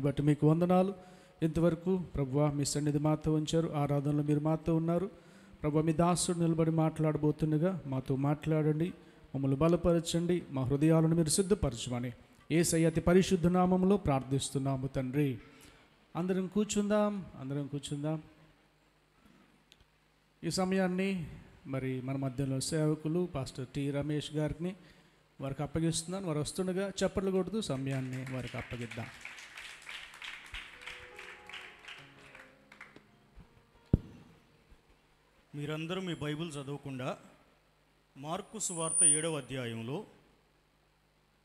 బట్టి మీకు వందనాలు. ఇంతవరకు ప్రభువా మీ సన్నిధి మాతో ఉంచారు, ఆరాధనలో మీరు మాతో ఉన్నారు. ప్రభువా మీ దాసుడు నిలబడి మాట్లాడబోతుండగా మాతో మాట్లాడండి, మమ్మల్ని బలపరచండి, మా హృదయాలను మీరు సిద్ధపరచమని యేసయ్య అతి పరిశుద్ధ నామములో ప్రార్థిస్తున్నాము తండ్రి. అందరం కూర్చుందాం. ఈ సమయాన్ని మరి మన మధ్యలో సేవకులు పాస్టర్ టి రమేష్ గారిని వారికి అప్పగిస్తున్నాను. వారు వస్తుండగా చప్పట్లు కొడుతూ సమయాన్ని వారికి అప్పగిద్దాం. మీరందరూ మీ బైబిల్ చదవకుండా మార్కు సువార్త 7వ అధ్యాయంలో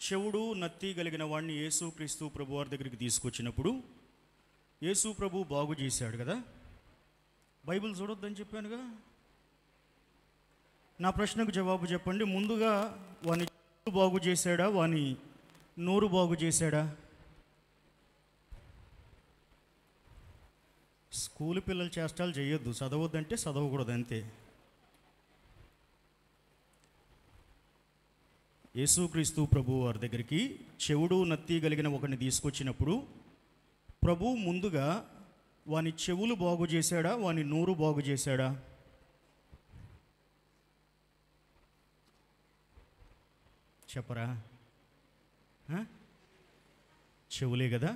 చెవుడు నత్తి కలిగిన వాడిని యేసుక్రీస్తు ప్రభు వారి దగ్గరికి తీసుకొచ్చినప్పుడు యేసు ప్రభు బాగు చేశాడు కదా. బైబిల్ చూడొద్దని చెప్పానుగా. నా ప్రశ్నకు జవాబు చెప్పండి. ముందుగా వాని చెవుడు బాగు చేశాడా, వాని నోరు బాగు చేశాడా? స్కూల్ పిల్లలు చేష్టాలు చేయొద్దు. చదవద్దంటే చదవకూడదు, అంతే. యేసుక్రీస్తు ప్రభు వారి దగ్గరికి చెవుడు నత్తి కలిగిన ఒకరిని తీసుకొచ్చినప్పుడు ప్రభు ముందుగా వాని చెవులు బాగు చేశాడా, వాని నోరు బాగు చేశాడా? చెప్పరా? చెవులే కదా,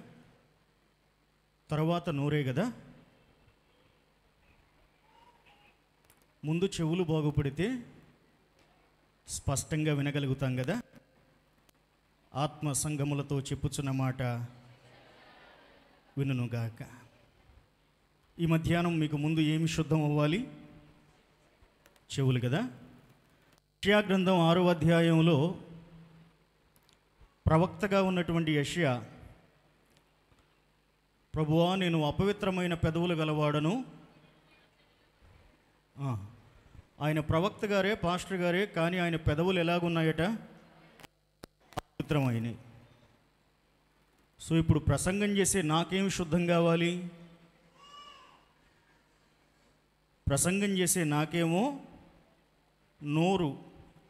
తర్వాత నోరే కదా. ముందు చెవులు బాగుపడితే స్పష్టంగా వినగలుగుతాం కదా. ఆత్మ సంగములతో చెప్పుచున్న మాట వినుగాక. ఈ మధ్యాహ్నం మీకు ముందు ఏమి శుద్ధం అవ్వాలి? చెవులు కదా. యెషయా గ్రంథం 6వ అధ్యాయంలో ప్రవక్తగా ఉన్నటువంటి యెషయా, ప్రభువా నేను అపవిత్రమైన పెదవులు గలవాడను. ఆయన ప్రవక్త గారే, పాస్టర్ గారే, కానీ ఆయన పెదవులు ఎలాగున్నాయట? అపవిత్రమైనవి. సో ఇప్పుడు ప్రసంగం చేసే నాకేమి శుద్ధం కావాలి? ప్రసంగం చేసే నాకేమో నోరు,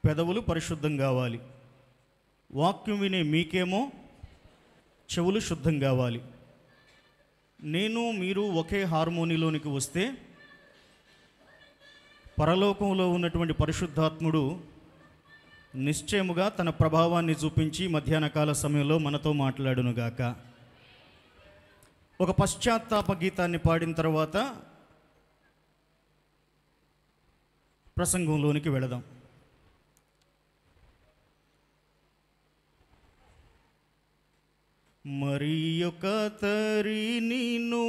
పెదవులు పరిశుద్ధం కావాలి. వాక్యం వినే మీకేమో చెవులు శుద్ధం కావాలి. నేను మీరు ఒకే హార్మోనీలోనికి వస్తే పరలోకంలో ఉన్నటువంటి పరిశుద్ధాత్ముడు నిశ్చయముగా తన ప్రభావాన్ని చూపించి మధ్యాహ్న కాల సమయంలో మనతో మాట్లాడునుగాక. ఒక పశ్చాత్తాప గీతాన్ని పాడిన తర్వాత ప్రసంగంలోనికి వెళదాం. మరి ఒక తరి నిన్ను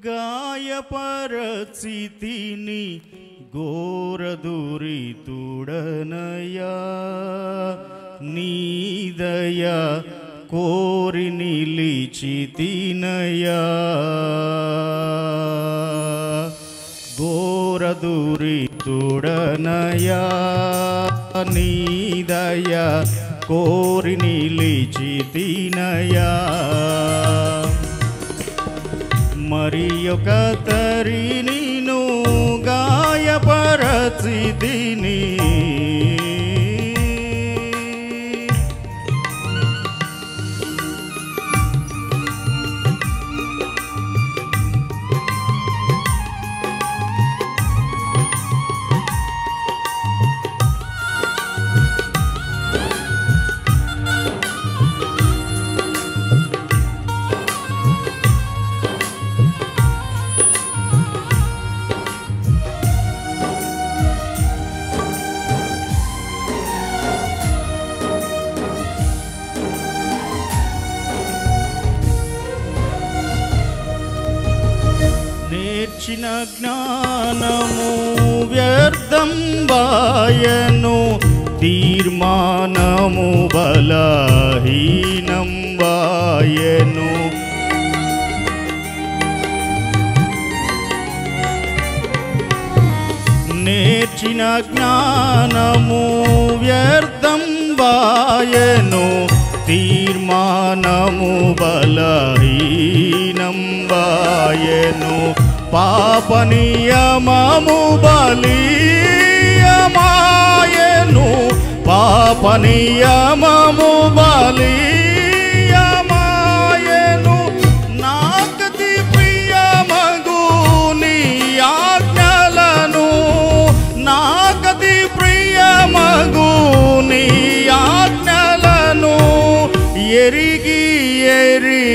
గాయపరచితిని ఘోరదురితుడనయా, నీదయా కోరి నిలిచితినయా, ఘోరదురితుడనయా, నీదయా కోరి నిలిచితినయా. మరి ఒక తరి నిన్ను గాయపరచితిని, నేర్చిన జ్ఞానము వ్యర్థం వాయను, తీర్మానము బలహీనం వాయను. నేర్చిన జ్ఞానము వ్యర్థం వాయను, తీర్మానము బలహీనం వాయను. పాపనియమము బలీయమాయను, పాపనియమము బలీయమాయను.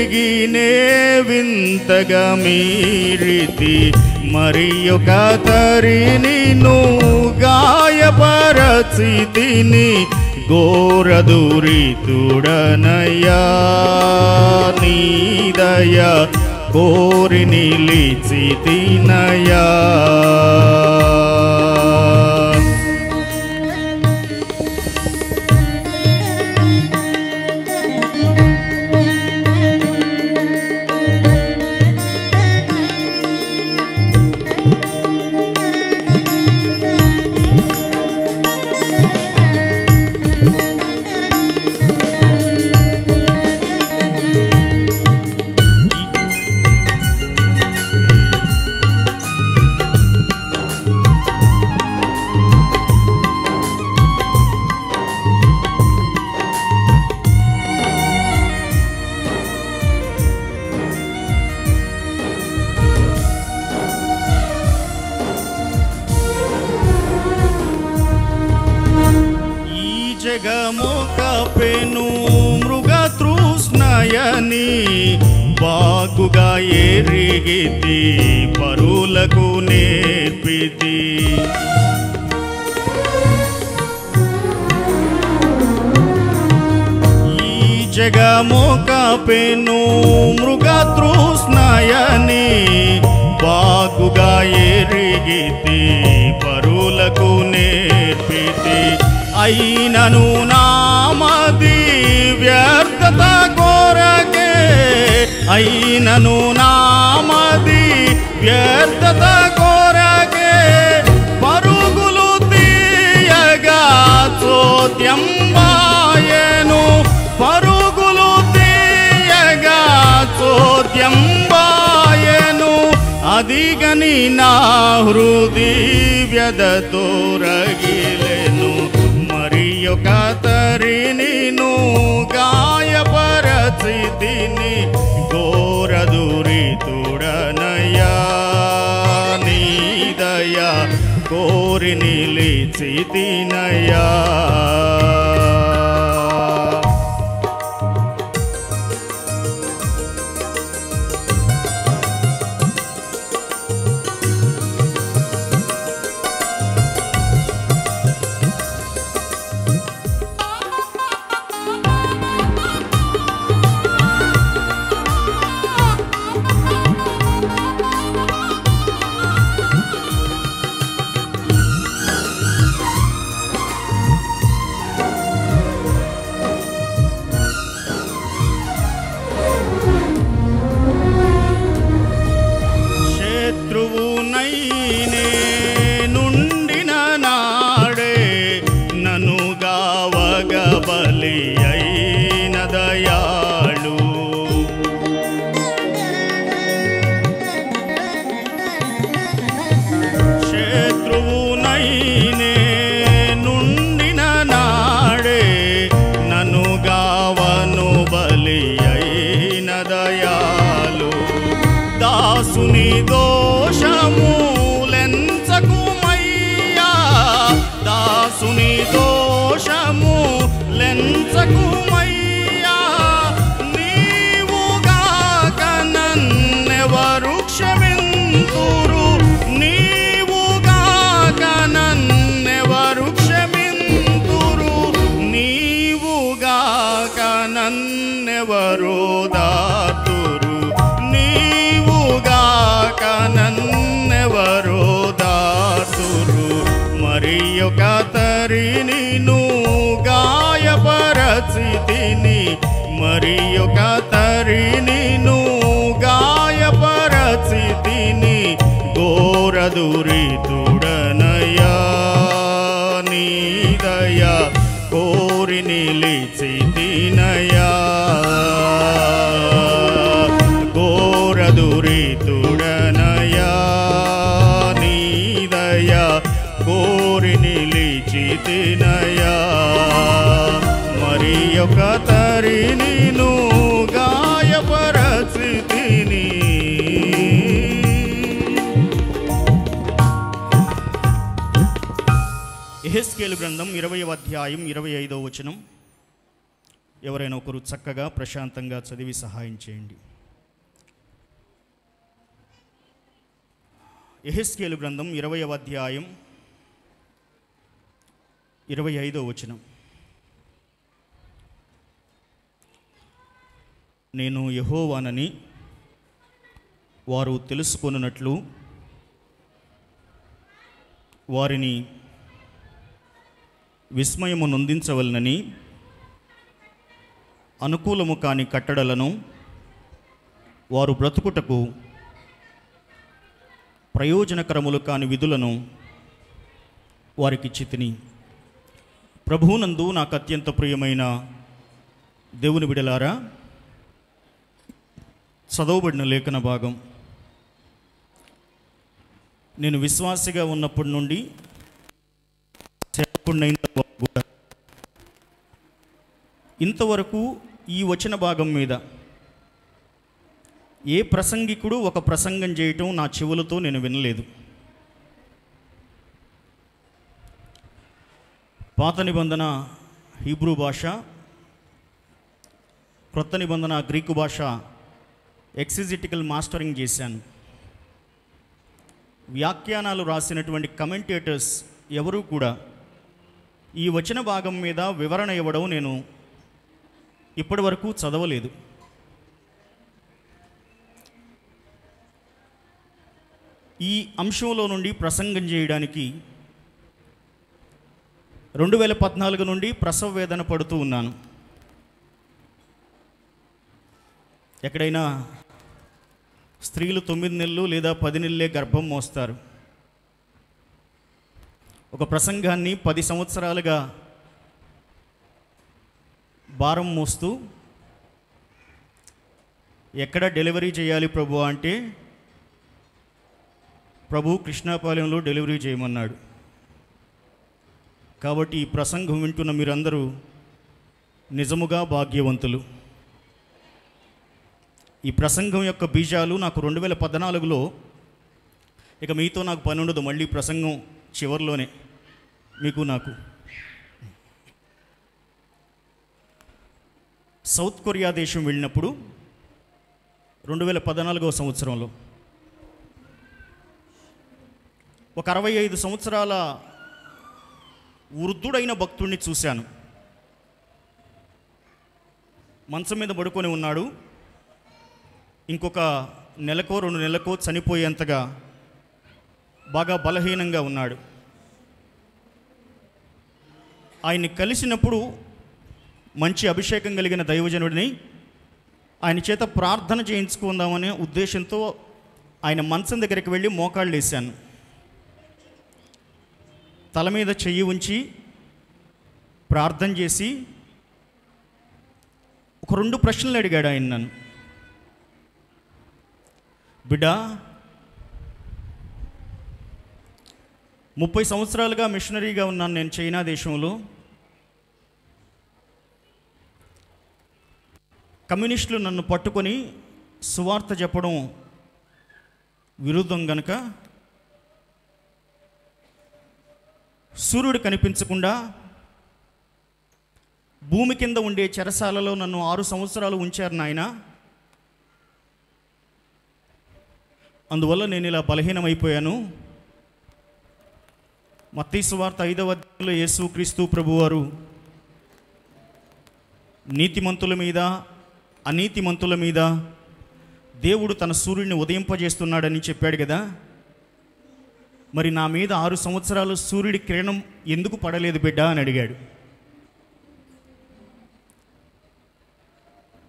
ఎరిగినే వింతగా మీరితి మరి ఒక తరినిను గాయపరచితిని ఘోరదురితుడనయ్యా నీ దయ కోరి నిలిచితినయ్యా. జగము కపెను మృగతృష్ణయని బాగుగా ఎరిగితి పరులకు నేర్పితి. ఈ జగము కపెను మృగతృష్ణయని బాగుగా ఎరిగితి పరులకు నేర్పితి. అయినను నామది వ్యర్థత కోరకే అయినను నామది వ్యర్థత కోరకే పరుగులు తీయగా చోద్యం వాయెను పరుగులు తీయగా చోద్యం వాయెను. అదిగని నా హృది వ్యధతో రగిలెను మరి ఒక తరినిను గాయపరచితిని ఘోరదురితుడనయ్యా నీ దయ కోరి నిలిచితినయ్యా. బలి అయిన దయాళు శత్రువునైనే నుండిన నాడే నన్ను గావను బలి అయిన దయాళు. దాసుని దోషము లెంచకుమయ్యా దాసుని దోషము లెంచకుమయ్యా నీవుగాక నన్నెవరు క్షమింతురు నీవుగాక నన్నెవరు క్షమింతురు నీవుగాక నన్నెవరు దాతురు నీవుగాక నన్నెవరు దాతురు. మరి ఒక తరినిను గాయపరచితిని మరి ఒక తరినిను గాయపరచితిని ఘోరదురితుడనయ్యా నీ దయ కోరి నిలిచితినయ్యా. ఘోరదురితుడనయ్యా నీ దయ కోరి నిలిచితినయ్యా. మరి ఒక తరినిను గాయపరచితిని. యెహెజ్కేలు గ్రంథం 20వ అధ్యాయం 25వ వచనం. ఎవరైనా ఒకరు చక్కగా ప్రశాంతంగా చదివి సహాయం చేయండి. యెహెజ్కేలు గ్రంథం 20వ అధ్యాయం 25వ వచనం. నేను యెహోవానని వారు తెలుసుకొనున్నట్లు వారిని విస్మయము నొందించవలనని అనుకూలము కాని కట్టడలను వారు బ్రతుకుటకు ప్రయోజనకరములు కాని విధులను వారికి చితిని. ప్రభువునందు నాకు అత్యంత ప్రియమైన దేవుని బిడలారా, చదవబడిన లేఖన భాగం నేను విశ్వాసిగా ఉన్నప్పటి నుండి కూడా ఇంతవరకు ఈ వచన భాగం మీద ఏ ప్రసంగికుడు ఒక ప్రసంగం చేయటం నా చెవులతో నేను వినలేదు. పాత నిబంధన హీబ్రూ భాష, క్రొత్త నిబంధన గ్రీకు భాష ఎక్సిజిటికల్ మాస్టరింగ్ చేశాను. వ్యాఖ్యానాలు రాసినటువంటి కమెంటేటర్స్ ఎవరూ కూడా ఈ వచన భాగం మీద వివరణ ఇవ్వడం నేను ఇప్పటి వరకు చదవలేదు. ఈ అంశంలో నుండి ప్రసంగం చేయడానికి 2014 నుండి ప్రసవ వేదన పడుతూ ఉన్నాను. ఎక్కడైనా స్త్రీలు 9 నెలలు లేదా 10 నెలలే గర్భం మోస్తారు. ఒక ప్రసంగాన్ని 10 సంవత్సరాలుగా భారం మోస్తూ ఎక్కడ డెలివరీ చేయాలి ప్రభు అంటే ప్రభు కృష్ణాపాలెంలో డెలివరీ చేయమన్నాడు. కాబట్టి ఈ ప్రసంగం వింటున్న మీరందరూ నిజముగా భాగ్యవంతులు. ఈ ప్రసంగం యొక్క బీజాలు నాకు 2014లో, ఇక మీతో నాకు పని ఉండదు, మళ్ళీ ప్రసంగం చివరిలోనే మీకు నాకు. సౌత్ కొరియా దేశం వెళ్ళినప్పుడు 2014వ సంవత్సరంలో ఒక 65 సంవత్సరాల వృద్ధుడైన భక్తుడిని చూశాను. మంచం మీద పడుకొని ఉన్నాడు. ఇంకొక నెలకో 2 నెలలకో చనిపోయేంతగా బాగా బలహీనంగా ఉన్నాడు. ఆయన్ని కలిసినప్పుడు మంచి అభిషేకం కలిగిన దైవజనుడిని ఆయన చేత ప్రార్థన చేయించుకుందామనే ఉద్దేశంతో ఆయన మంచం దగ్గరికి వెళ్ళి మోకాళ్ళు వేశాను. తల మీద చెయ్యి ఉంచి ప్రార్థన చేసి ఒక 2 ప్రశ్నలు అడిగాడు ఆయన నన్ను. బిడ్డా, 30 సంవత్సరాలుగా మిషనరీగా ఉన్నాను నేను చైనా దేశంలో. కమ్యూనిస్టులు నన్ను పట్టుకొని సువార్త చెప్పడం విరుద్ధం గనుక సూర్యుడు కనిపించకుండా భూమి కింద ఉండే చెరసాలలో నన్ను 6 సంవత్సరాలు ఉంచారు నాయన. అందువల్ల నేను ఇలా బలహీనమైపోయాను. మత్తయి సువార్త 5వ అధ్యాయంలో యేసుక్రీస్తు ప్రభువారు నీతిమంతుల మీద అనీతిమంతుల మీద దేవుడు తన సూర్యుడిని ఉదయింపజేస్తున్నాడని చెప్పాడు కదా. మరి నా మీద 6 సంవత్సరాలు సూర్యుడి కిరణం ఎందుకు పడలేదు బిడ్డ అని అడిగాడు.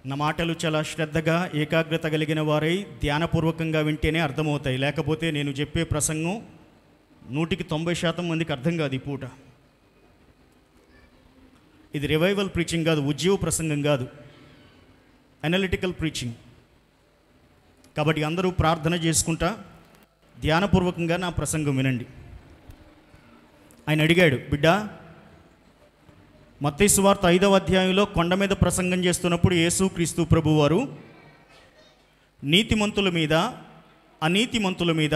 నా మాటలు చాలా శ్రద్ధగా ఏకాగ్రత కలిగిన వారై ధ్యానపూర్వకంగా వింటేనే అర్థమవుతాయి. లేకపోతే నేను చెప్పే ప్రసంగం 100% మందికి అర్థం కాదు. ఈ పూట ఇది రివైవల్ ప్రీచింగ్ కాదు, ఉద్యోగ ప్రసంగం కాదు, అనలిటికల్ ప్రీచింగ్. కాబట్టి అందరూ ప్రార్థన చేసుకుంటా ధ్యానపూర్వకంగా నా ప్రసంగం వినండి. ఆయన అడిగాడు, బిడ్డా, మత్తయి సువార్త 5వ అధ్యాయంలో కొండ మీద ప్రసంగం చేస్తున్నప్పుడు యేసుక్రీస్తు ప్రభువారు నీతిమంతుల మీద అనీతిమంతుల మీద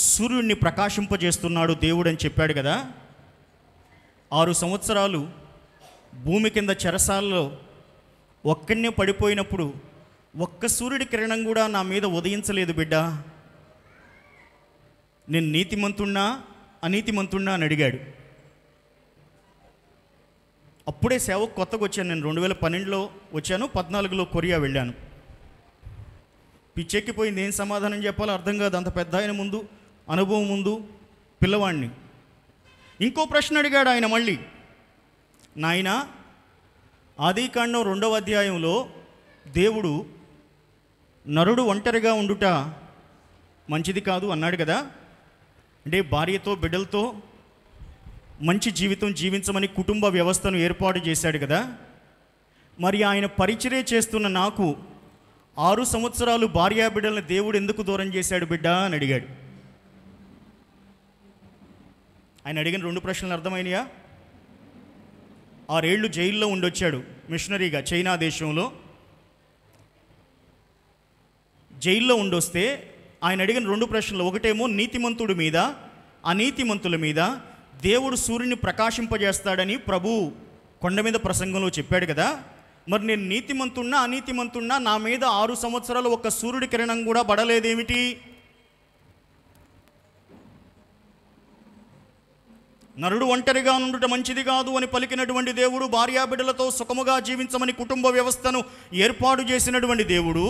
సూర్యుడిని ప్రకాశింపజేస్తున్నాడు దేవుడు అని చెప్పాడు కదా. 6 సంవత్సరాలు భూమి కింద చెరసాలలో ఒక్కడనే పడిపోయినప్పుడు ఒక్క సూర్యుడి కిరణం కూడా నా మీద ఉదయించలేదు బిడ్డ, నేను నీతిమంతున్నా అనీతిమంతున్నా అని అడిగాడు. అప్పుడే సేవకు కొత్తగా వచ్చాను నేను. 2012లో వచ్చాను, 14లో కొరియా వెళ్ళాను. పిచ్చెక్కిపోయింది, ఏం సమాధానం చెప్పాలో అర్థం కాదు. అంత పెద్ద ఆయన ముందు, అనుభవం ముందు పిల్లవాడిని. ఇంకో ప్రశ్న అడిగాడు ఆయన మళ్ళీ. నాయనా, ఆదికాండం 2వ అధ్యాయంలో దేవుడు నరుడు ఒంటరిగా ఉండుట మంచిది కాదు అన్నాడు కదా, అంటే భార్యతో బిడ్డలతో మంచి జీవితం జీవించమని కుటుంబ వ్యవస్థను ఏర్పాటు చేశాడు కదా, మరి ఆయన పరిచర్య చేస్తున్న నాకు 6 సంవత్సరాలు భార్యా బిడ్డలను దేవుడు ఎందుకు దూరం చేశాడు బిడ్డ అని అడిగాడు. ఆయన అడిగిన 2 ప్రశ్నలు అర్థమైనయా? 6 ఏళ్ళు జైల్లో ఉండొచ్చాడు మిషనరీగా చైనా దేశంలో. జైల్లో ఉండొస్తే ఆయన అడిగిన 2 ప్రశ్నలు, ఒకటేమో నీతిమంతుడి మీద అనీతిమంతుల మీద దేవుడు సూర్యుని ప్రకాశింపజేస్తాడని ప్రభు కొండ మీద ప్రసంగంలో చెప్పాడు కదా, మరి నేను నీతిమంతున్నా అనీతిమంతున్నా నా మీద 6 సంవత్సరాలు ఒక్క సూర్యుడి కిరణం కూడా పడలేదేమిటి? నరుడు ఒంటరిగా ఉండుట మంచిది కాదు అని పలికినటువంటి దేవుడు, భార్యాబిడ్డలతో సుఖముగా జీవించమని కుటుంబ వ్యవస్థను ఏర్పాటు చేసినటువంటి దేవుడు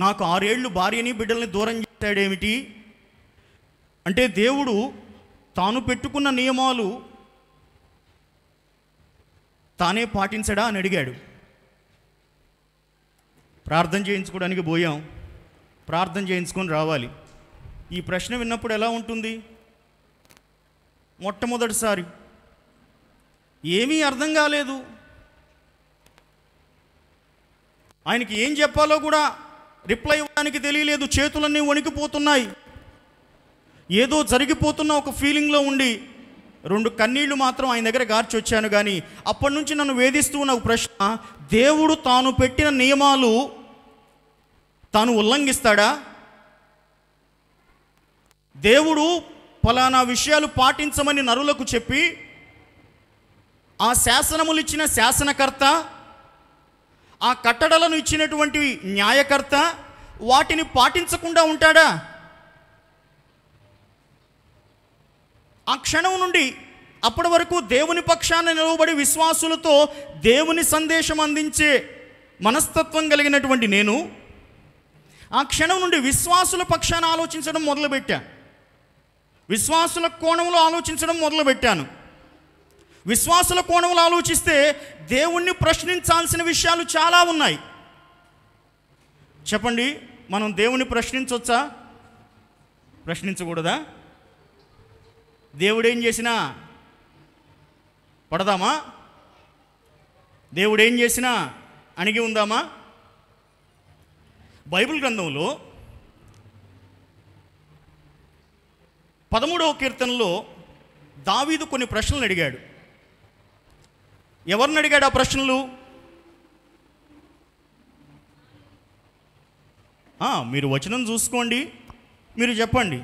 నాకు 6 ఏళ్ళు భార్యని బిడ్డల్ని దూరం చేశాడేమిటి? అంటే దేవుడు తాను పెట్టుకున్న నియమాలు తానే పాటించడా అని అడిగాడు. ప్రార్థన చేయించుకోవడానికి పోయాం, ప్రార్థన చేయించుకొని రావాలి. ఈ ప్రశ్న విన్నప్పుడు ఎలా ఉంటుంది? మొట్టమొదటిసారి ఏమీ అర్థం కాలేదు. ఆయనకి ఏం చెప్పాలో కూడా రిప్లై ఇవ్వడానికి తెలియలేదు. చేతులన్నీ వణికిపోతున్నాయి. ఏదో జరిగిపోతున్న ఒక ఫీలింగ్లో ఉండి 2 కన్నీళ్లు మాత్రం ఆయన దగ్గర గార్చి వచ్చాను. కానీ అప్పటి నుంచి నన్ను వేధిస్తూ ఉన్న ఒక ప్రశ్న, దేవుడు తాను పెట్టిన నియమాలు తాను ఉల్లంఘిస్తాడా? దేవుడు ఫలానా విషయాలు పాటించమని నరులకు చెప్పి ఆ శాసనములు ఇచ్చిన శాసనకర్త, ఆ కట్టడలను ఇచ్చినటువంటి న్యాయకర్త వాటిని పాటించకుండా ఉంటాడా? ఆ క్షణం నుండి అప్పటి వరకు దేవుని పక్షాన నిలవబడి విశ్వాసులతో దేవుని సందేశం అందించే మనస్తత్వం కలిగినటువంటి నేను ఆ క్షణం నుండి విశ్వాసుల పక్షాన ఆలోచించడం మొదలుపెట్టా. విశ్వాసుల కోణంలో ఆలోచించడం మొదలుపెట్టాను. విశ్వాసుల కోణంలో ఆలోచిస్తే దేవుణ్ణి ప్రశ్నించాల్సిన విషయాలు చాలా ఉన్నాయి. చెప్పండి, మనం దేవుణ్ణి ప్రశ్నించవచ్చా? ప్రశ్నించకూడదా? దేవుడేం చేసినా పడదామా? దేవుడేం చేసినా అణిగి ఉందామా? బైబిల్ గ్రంథంలో 13వ కీర్తనలో దావీదు కొన్ని ప్రశ్నలు అడిగాడు. ఎవరిని అడిగాడు ఆ ప్రశ్నలు? మీరు వచనం చూసుకోండి, మీరు చెప్పండి.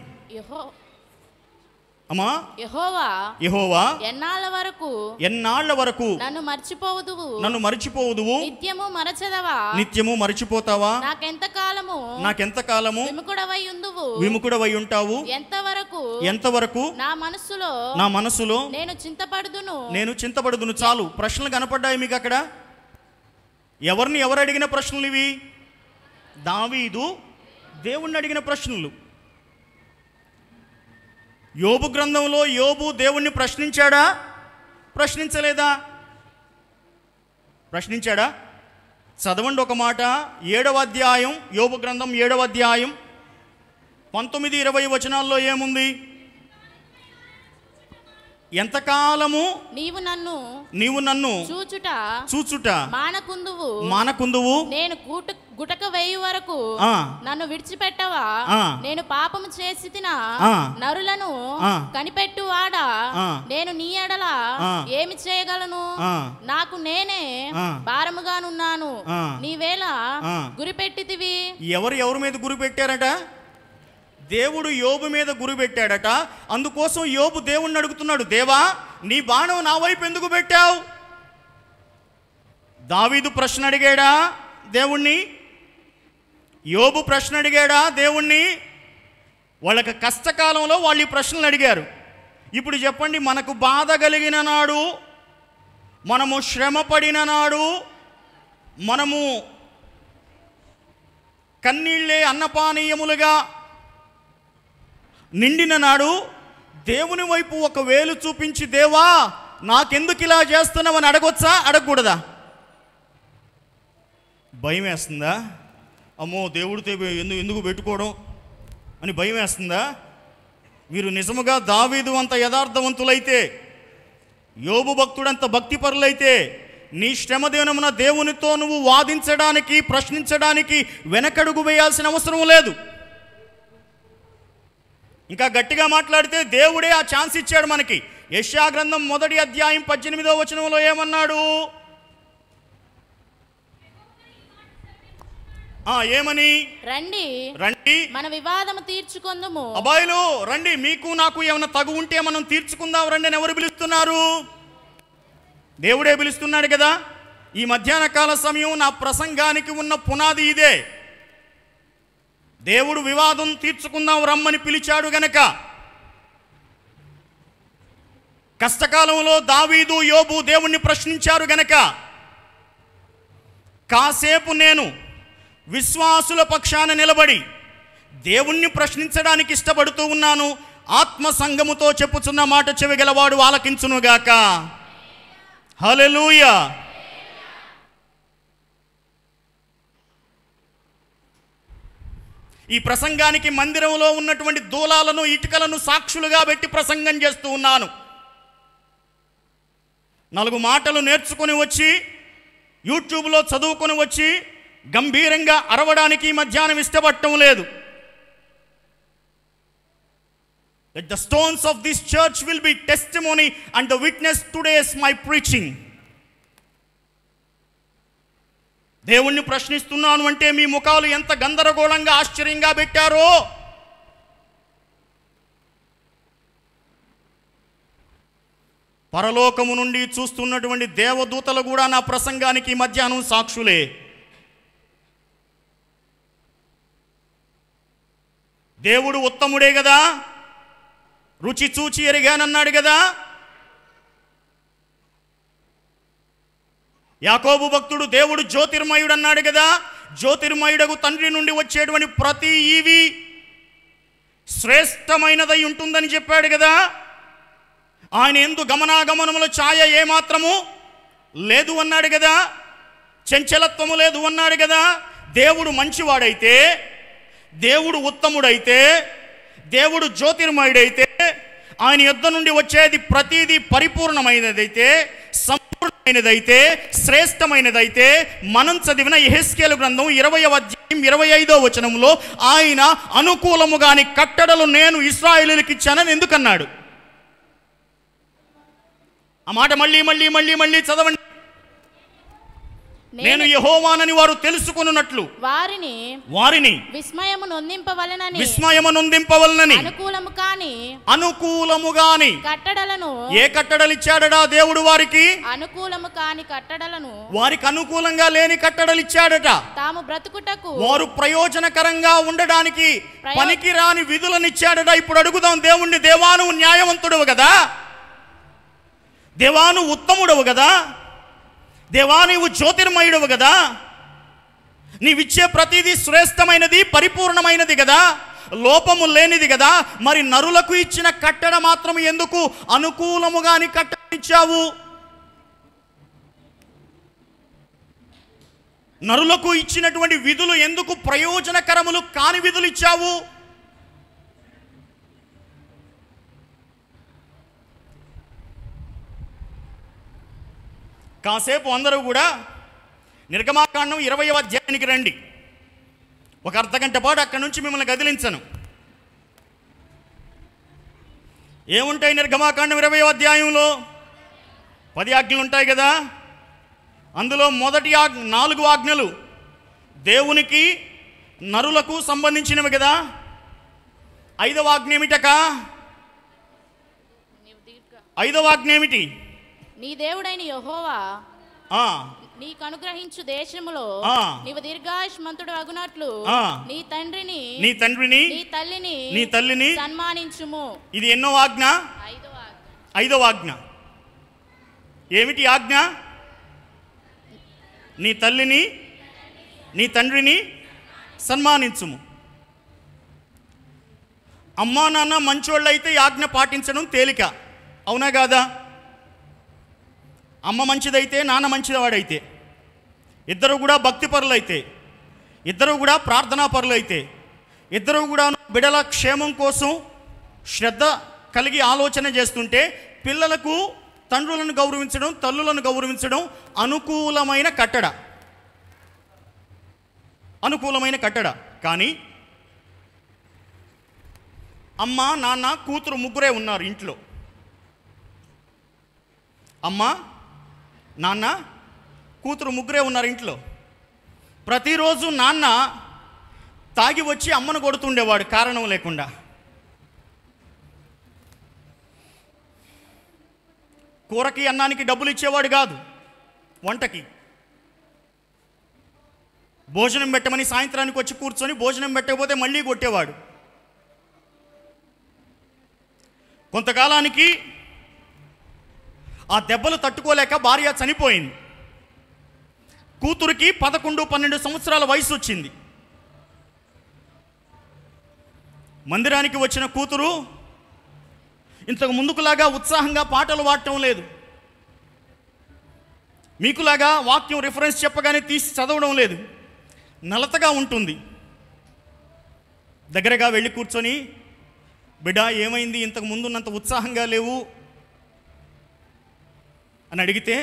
అమ్మా, యెహోవా ఎన్నాళ్ళ వరకు నన్ను మర్చిపోవుదువు? నిత్యము మరచిపోతావా? నాకెంత కాలము విముఖుడవై ఉంటావు? ఎంతవరకు నా మనసులో నేను చింతపడుదును. చాలు, ప్రశ్నలు కనపడ్డాయి మీకు అక్కడ. ఎవరు అడిగిన ప్రశ్నలు ఇవి? దావీదు దేవుణ్ణి అడిగిన ప్రశ్నలు. యోబు గ్రంథంలో యోబు దేవుణ్ణి ప్రశ్నించాడా? ప్రశ్నించలేదా? ప్రశ్నించాడా? చదవండి ఒక మాట. 7వ అధ్యాయం, యోబు గ్రంథం 7వ అధ్యాయం 19-20 వచనాల్లో ఏముంది? ఎంతకాలము నీవు నన్ను చూచుట మానకుందువు? నేను గుటక వేయు వరకు నన్ను విడిచిపెట్టవా? నేను పాపము చేసి తిన నరులను కనిపెట్టువాడా? నేను నీ ఎడల ఏమి చేయగలను? నాకు నేనే భారముగానున్నాను. నీవేళ గురిపెట్టితివి. ఎవరి మీద గురి పెట్టారట? దేవుడు యోబు మీద గురి పెట్టాడట. అందుకోసం యోబు దేవుణ్ణి అడుగుతున్నాడు, దేవా, నీ బాణం నా వైపు ఎందుకు పెట్టావు? దావీదు ప్రశ్న అడిగాడా దేవుణ్ణి? యోబు ప్రశ్న అడిగాడా దేవుణ్ణి? వాళ్ళకి కష్టకాలంలో వాళ్ళు ఈ ప్రశ్నలు అడిగారు. ఇప్పుడు చెప్పండి, మనకు బాధ కలిగిన నాడు, మనము శ్రమ పడిన నాడు, మనము కన్నీళ్ళే అన్నపానీయములుగా నిండిన నాడు దేవుని వైపు ఒక వేలు చూపించి, దేవా నాకెందుకు ఇలా చేస్తున్నావని అడగొచ్చా? అడగకూడదా? భయం వేస్తుందా? అమ్మో దేవుడితో ఎందుకు పెట్టుకోవడం అని భయం వేస్తుందా? మీరు నిజముగా దావీదు అంత యథార్థవంతులైతే, యోబు భక్తుడంత భక్తిపరులైతే, నీ శ్రమ దినమున దేవునితో నువ్వు వాదించడానికి, ప్రశ్నించడానికి వెనకడుగు వేయాల్సిన అవసరం లేదు. ఇంకా గట్టిగా మాట్లాడితే దేవుడే ఆ ఛాన్స్ ఇచ్చాడు మనకి. యెషయా గ్రంథం 1వ అధ్యాయం 18వ వచనంలో ఏమన్నాడు? ఏమని? రండి రండి మన వివాదము తీర్చుకుందాము. అబ్బాయిలు రండి, మీకు నాకు ఏమైనా తగు ఉంటే మనం తీర్చుకుందాం రండి అని ఎవరు పిలుస్తున్నారు? దేవుడే పిలుస్తున్నాడు కదా. ఈ మధ్యాహ్న కాల సమయం నా ప్రసంగానికి ఉన్న పునాది ఇదే. దేవుడు వివాదం తీర్చుకుందాం రమ్మని పిలిచాడు గనక. కష్టకాలంలో దావీదు యోబు దేవుణ్ణి ప్రశ్నించారు గనక కాసేపు నేను విశ్వాసుల పక్షాన నిలబడి దేవుణ్ణి ప్రశ్నించడానికి ఇష్టపడుతూ ఉన్నాను. ఆత్మ సంగముతో చెప్పుచున్న మాట చెవిగలవాడు ఆలకించునుగాక. హల్లెలూయా. ఈ ప్రసంగానికి మందిరంలో ఉన్నటువంటి దూలాలను, ఇటుకలను సాక్షులుగా పెట్టి ప్రసంగం చేస్తూ ఉన్నాను. 4 మాటలు నేర్చుకొని వచ్చి, యూట్యూబ్లో చదువుకొని వచ్చి గంభీరంగా అరవడానికి మధ్యాహ్నం ఇష్టపడటం లేదు. That the stones of this church will be testimony and the witness today's my preaching. దేవుణ్ణి ప్రశ్నిస్తున్నాను అంటే మీ ముఖాలు ఎంత గందరగోళంగా ఆశ్చర్యంగా పెట్టారో. పరలోకము నుండి చూస్తున్నటువంటి దేవదూతలు కూడా నా ప్రసంగానికి మధ్యాహ్నం సాక్షులే. దేవుడు ఉత్తముడే కదా, రుచి చూచి ఎరిగానన్నాడు కదా. యాకోబు భక్తుడు దేవుడు జ్యోతిర్మయుడు అన్నాడు కదా. జ్యోతిర్మయుడకు తండ్రి నుండి వచ్చేటువంటి ప్రతి ఈవి శ్రేష్టమైనదై ఉంటుందని చెప్పాడు కదా. ఆయన యందు గమనాగమనముల ఛాయ ఏమాత్రము లేదు అన్నాడు కదా. చంచలత్వము లేదు అన్నాడు కదా. దేవుడు మంచివాడైతే, దేవుడు ఉత్తముడైతే, దేవుడు జ్యోతిర్మయుడైతే, ఆయన యుద్ధ నుండి వచ్చేది ప్రతిదీ పరిపూర్ణమైనదైతే, సంపూర్ణమైనదైతే, శ్రేష్టమైనదైతే, మనం చదివిన యెహెజ్కేలు గ్రంథం 20వ అధ్యాయం 25వ వచనంలో ఆయన అనుకూలము గాని కట్టడలు నేను ఇశ్రాయేలీయులకు ఇచ్చానని ఎందుకన్నాడు? ఆ మాట మళ్ళీ మళ్ళీ మళ్ళీ మళ్ళీ చదవండి. నేను యెహోవానని వారు తెలుసుకొనున్నట్లు వారిని విస్మయము నొందింపవలనని అనుకూలము గాని కట్టడలను. ఏ కట్టడలు ఇచ్చాడడా దేవుడు వారికి? అనుకూలము కాని కట్టడలను. వారికి అనుకూలంగా లేని కట్టడలు ఇచ్చాడట. తాము బ్రతుకుటకు వారు ప్రయోజనకరంగా ఉండడానికి పనికి రాని విధులను ఇచ్చాడట. ఇప్పుడు అడుగుదాం దేవుణ్ణి, దేవా నువ్వు న్యాయవంతుడవు కదా, దేవా నువ్వు ఉత్తముడవు కదా, దేవా నీవు జ్యోతిర్మయుడవు కదా, నీవిచ్చే ప్రతిదీ శ్రేష్టమైనది, పరిపూర్ణమైనది కదా, లోపము లేనిది కదా. మరి నరులకు ఇచ్చిన కట్టడ మాత్రం ఎందుకు అనుకూలముగాని కట్టడిచ్చావు? నరులకు ఇచ్చినటువంటి విధులు ఎందుకు ప్రయోజనకరములు కాని విధులు ఇచ్చావు? కాసేపు అందరూ కూడా నిర్గమాకాండం 20వ అధ్యాయానికి రండి. ఒక అర్ధగంట పాటు అక్కడి నుంచి మిమ్మల్ని కదిలించను. ఏముంటాయి నిర్గమాకాండం 20వ అధ్యాయంలో? 10 ఆజ్ఞలు ఉంటాయి కదా. అందులో మొదటి 4 ఆజ్ఞలు దేవునికి నరులకు సంబంధించినవి కదా. 5వ ఆజ్ఞ ఏమిటక? 5వ ఆజ్ఞ ఏమిటి? నీ దేవుడైన యెహోవా నీకు అనుగ్రహించు దేశములో ఆ. నీవు దీర్ఘాయుష్మంతుడు అగునట్లు ఆ. నీ తండ్రిని నీ తండ్రిని నీ తల్లిని సన్మానించుము. ఇది ఎన్నో ఆజ్ఞ? 5వ ఆజ్ఞ. ఏమిటి ఆజ్ఞ? నీ తల్లిని నీ తండ్రిని సన్మానించుము. అమ్మా నాన్న మంచోళ్ళు అయితే ఈ ఆజ్ఞ పాటించడం తేలిక, అవునా కాదా? అమ్మ మంచిదైతే నాన్న మంచివాడైతే, ఇద్దరు కూడా భక్తి పరులైతే, ఇద్దరు కూడా ప్రార్థనా పరులైతే, ఇద్దరు కూడా బిడల క్షేమం కోసం శ్రద్ధ కలిగి ఆలోచన చేస్తుంటే పిల్లలకు తండ్రులను గౌరవించడం, తల్లులను గౌరవించడం అనుకూలమైన కట్టడ. కానీ అమ్మ నాన్న కూతురు ముగ్గురే ఉన్నారు ఇంట్లో. అమ్మ నాన్న కూతురు ముగ్గురే ఉన్నారు ఇంట్లో. ప్రతిరోజు నాన్న తాగి వచ్చి అమ్మను కొడుతుండేవాడు కారణం లేకుండా. కూరకి అన్నానికి డబ్బులు ఇచ్చేవాడు కాదు, వంటకి. భోజనం పెట్టమని సాయంత్రానికి వచ్చి కూర్చొని భోజనం పెట్టకపోతే మళ్ళీ కొట్టేవాడు. కొంతకాలానికి ఆ దెబ్బలు తట్టుకోలేక భార్య చనిపోయింది. కూతురికి 11-12 సంవత్సరాల వయసు వచ్చింది. మందిరానికి వచ్చిన కూతురు ఇంతకు ముందుకులాగా ఉత్సాహంగా పాటలు పాడటం లేదు. మీకులాగా వాక్యం రిఫరెన్స్ చెప్పగానే తీసి చదవడం లేదు. నలతగా ఉంటుంది. దగ్గరగా వెళ్ళి కూర్చొని, బిడ్డ ఏమైంది, ఇంతకు ముందున్నంత ఉత్సాహంగా లేవు అని అడిగితే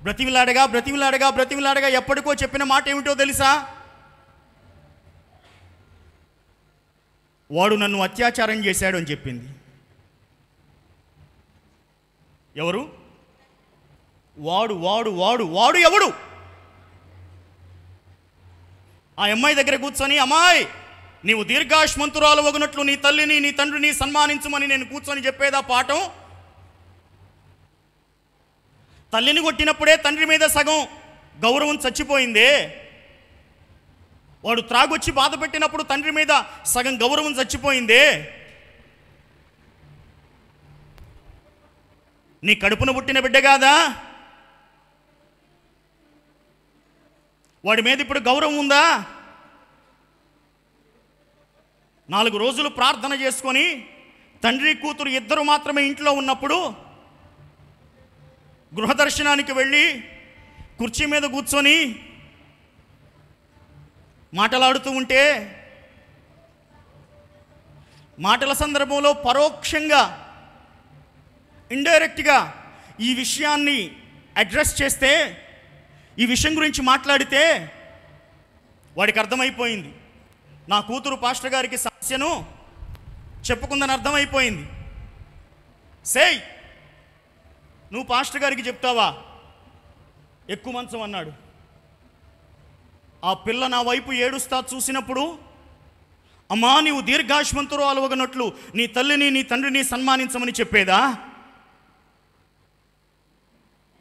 బ్రతిమిలాడగా ఎప్పటికో చెప్పిన మాట ఏమిటో తెలుసా? వాడు నన్ను అత్యాచారం చేశాడు అని చెప్పింది. ఎవరు? వాడు ఎవడు? ఆ అమ్మాయి దగ్గర కూర్చొని, అమ్మాయి నీవు దీర్ఘాయుష్మంతురాలు వగునట్లు నీ తల్లిని నీ తండ్రిని సన్మానించమని నేను కూర్చొని చెప్పేదా పాఠం? తల్లిని కొట్టినప్పుడే తండ్రి మీద సగం గౌరవం చచ్చిపోయిందే. వాడు త్రాగొచ్చి బాధ పెట్టినప్పుడు తండ్రి మీద సగం గౌరవం చచ్చిపోయిందే. నీ కడుపున పుట్టిన బిడ్డ కాదా? వాడి మీద ఇప్పుడు గౌరవం ఉందా? 4 రోజులు ప్రార్థన చేసుకొని తండ్రి కూతురు ఇద్దరు మాత్రమే ఇంట్లో ఉన్నప్పుడు గృహదర్శనానికి వెళ్ళి కుర్చీ మీద కూర్చొని మాటలాడుతూ ఉంటే, మాటల సందర్భంలో పరోక్షంగా ఇండైరెక్ట్గా ఈ విషయాన్ని అడ్రస్ చేస్తే, ఈ విషయం గురించి మాట్లాడితే వాడికి అర్థమైపోయింది, నా కూతురు పాస్టర్ గారికి సమస్యను చెప్పుకుందని అర్థమైపోయింది. సేయ్, నువ్వు పాస్టర్ గారికి చెప్తావా? ఎక్కువ మంచం అన్నాడు. ఆ పిల్ల నా వైపు ఏడుస్తా చూసినప్పుడు, అమ్మా నీవు దీర్ఘాయుష్మంతురాలు అలవగనట్లు నీ తల్లిని నీ తండ్రిని సన్మానించమని చెప్పేదా?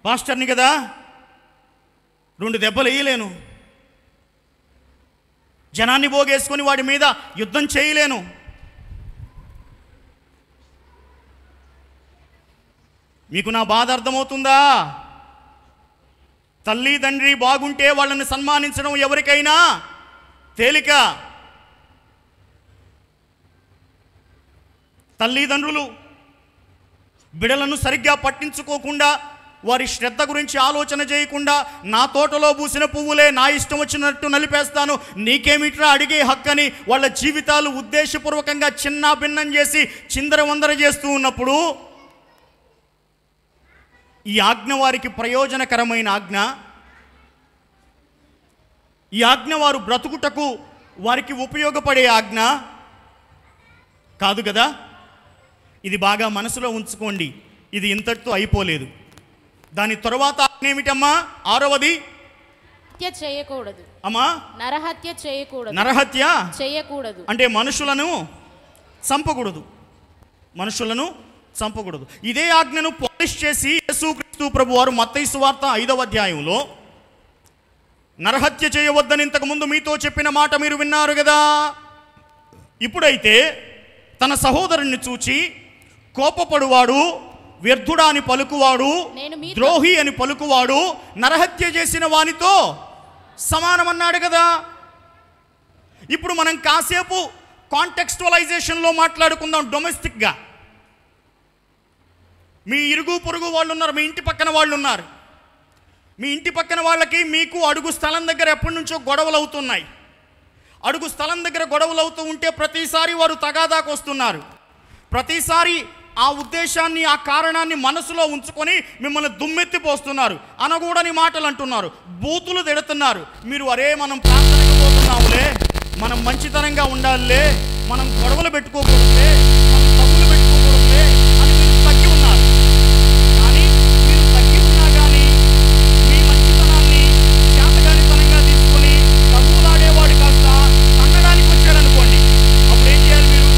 పాస్టర్ని కదా, 2 దెబ్బలు వేయలేను, జనాన్ని పోగేసుకొని వాడి మీద యుద్ధం చేయలేను. మీకు నా బాధ అర్థమవుతుందా? తల్లి తండ్రి బాగుంటే వాళ్ళని సన్మానించడం ఎవరికైనా తేలిక. తల్లిదండ్రులు బిడలను సరిగ్గా పట్టించుకోకుండా, వారి శ్రద్ధ గురించి ఆలోచన చేయకుండా, నా తోటలో పూసిన పువ్వులే నా ఇష్టం వచ్చినట్టు నలిపేస్తాను, నీకేమిట్రా అడిగే హక్కని వాళ్ళ జీవితాలు ఉద్దేశపూర్వకంగా చిన్న భిన్నం చేసి చిందరవందర చేస్తూ ఉన్నప్పుడు, ఈ ఆజ్ఞ వారికి ప్రయోజనకరమైన ఆజ్ఞ. ఈ ఆజ్ఞ వారు బ్రతుకుటకు వారికి ఉపయోగపడే ఆజ్ఞ కాదు కదా. ఇది బాగా మనసులో ఉంచుకోండి. ఇది ఇంతటితో అయిపోలేదు. దాని తరువాత ఆజ్ఞ ఏమిటమ్మా? 6వది, హత్య చేయకూడదు. అమ్మా, నరహత్య చేయకూడదు. నరహత్య చేయకూడదు అంటే మనుషులను చంపకూడదు. ఇదే ఆజ్ఞను పాలిష్ చేసి యేసు యేసుక్రీస్తు ప్రభువారు మత్తయి సువార్త 5వ అధ్యాయంలో నరహత్య చేయవద్దని ఇంతకుముందు మీతో చెప్పిన మాట మీరు విన్నారు కదా. ఇప్పుడైతే తన సహోదరుణ్ణి చూచి కోపపడువాడు, వ్యర్థుడా అని పలుకువాడు, ద్రోహి అని పలుకువాడు నరహత్య చేసిన వానితో సమానమన్నాడు కదా. ఇప్పుడు మనం కాసేపు కాంటెక్స్టువలైజేషన్లో మాట్లాడుకుందాం. డొమెస్టిక్గా మీ ఇరుగు పొరుగు వాళ్ళు ఉన్నారు, మీ ఇంటి పక్కన వాళ్ళు ఉన్నారు. మీ ఇంటి పక్కన వాళ్ళకి మీకు అడుగు స్థలం దగ్గర ఎప్పటి నుంచో గొడవలు అవుతున్నాయి. అడుగు స్థలం దగ్గర గొడవలు అవుతూ ఉంటే ప్రతిసారి వారు తగాదాకు వస్తున్నారు. ప్రతిసారి ఆ ఉద్దేశాన్ని, ఆ కారణాన్ని మనసులో ఉంచుకొని మిమ్మల్ని దుమ్మెత్తిపోస్తున్నారు. అనకూడని మాటలు అంటున్నారు, బూతులు తిడుతున్నారు. మీరు అరే మనం ప్రార్థనకు పోతున్నాములే, మనం మంచితనంగా ఉండాలిలే, మనం గొడవలు పెట్టుకోకూడదులే, మనం తగులు పెట్టుకోకూడదులే అని మీరు తగ్గి ఉన్నారు. కానీ మీరు తగ్గి ఉన్నా కానీ మీ మంచితనాన్ని శాతగానితనంగా తీసుకొని తగులాడేవాడు కాస్త తన్నడానికి వచ్చారనుకోండి, అప్పుడు ఏం చేయాలి మీరు?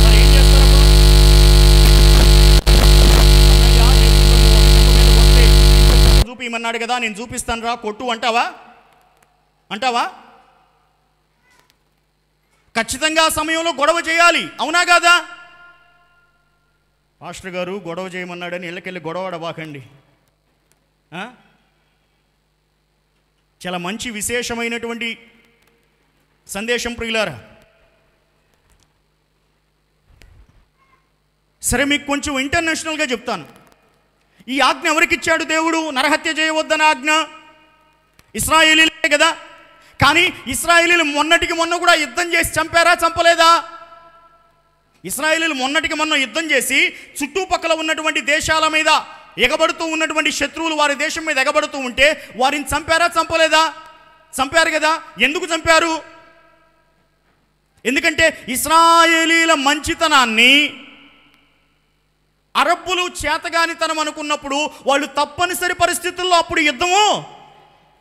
సరే ఏం చేస్తారు అప్పుడు? చూపిమన్నాడు కదా, నేను చూపిస్తాను రా కొట్టు అంటావా? ఖచ్చితంగా ఆ సమయంలో గొడవ చేయాలి, అవునా కాదా? పాస్టర్ గారు గొడవ చేయమన్నాడని ఇళ్ళకెళ్ళి గొడవడబాకండి. చాలా మంచి విశేషమైనటువంటి సందేశం ప్రియులారా. సరే మీకు కొంచెం ఇంటర్నేషనల్గా చెప్తాను. ఈ ఆజ్ఞ ఎవరికిచ్చాడు దేవుడు? నరహత్య చేయవద్దన ఆజ్ఞ ఇశ్రాయేలీలే కదా. కానీ ఇశ్రాయేలీలు మొన్నటికి మొన్న కూడా యుద్ధం చేసి చంపారా, చంపలేదా? ఇశ్రాయేలీలు మొన్నటికి మొన్న యుద్ధం చేసి చుట్టుపక్కల ఉన్నటువంటి దేశాల మీద ఎగబడుతూ ఉన్నటువంటి శత్రువులు వారి దేశం మీద ఎగబడుతూ ఉంటే వారిని చంపారా, చంపలేదా? చంపారు కదా. ఎందుకు చంపారు? ఎందుకంటే ఇశ్రాయేలీల మంచితనాన్ని అరబ్బులు చేతగానితనం అనుకున్నప్పుడు వాళ్ళు తప్పనిసరి పరిస్థితుల్లో అప్పుడు యుద్ధము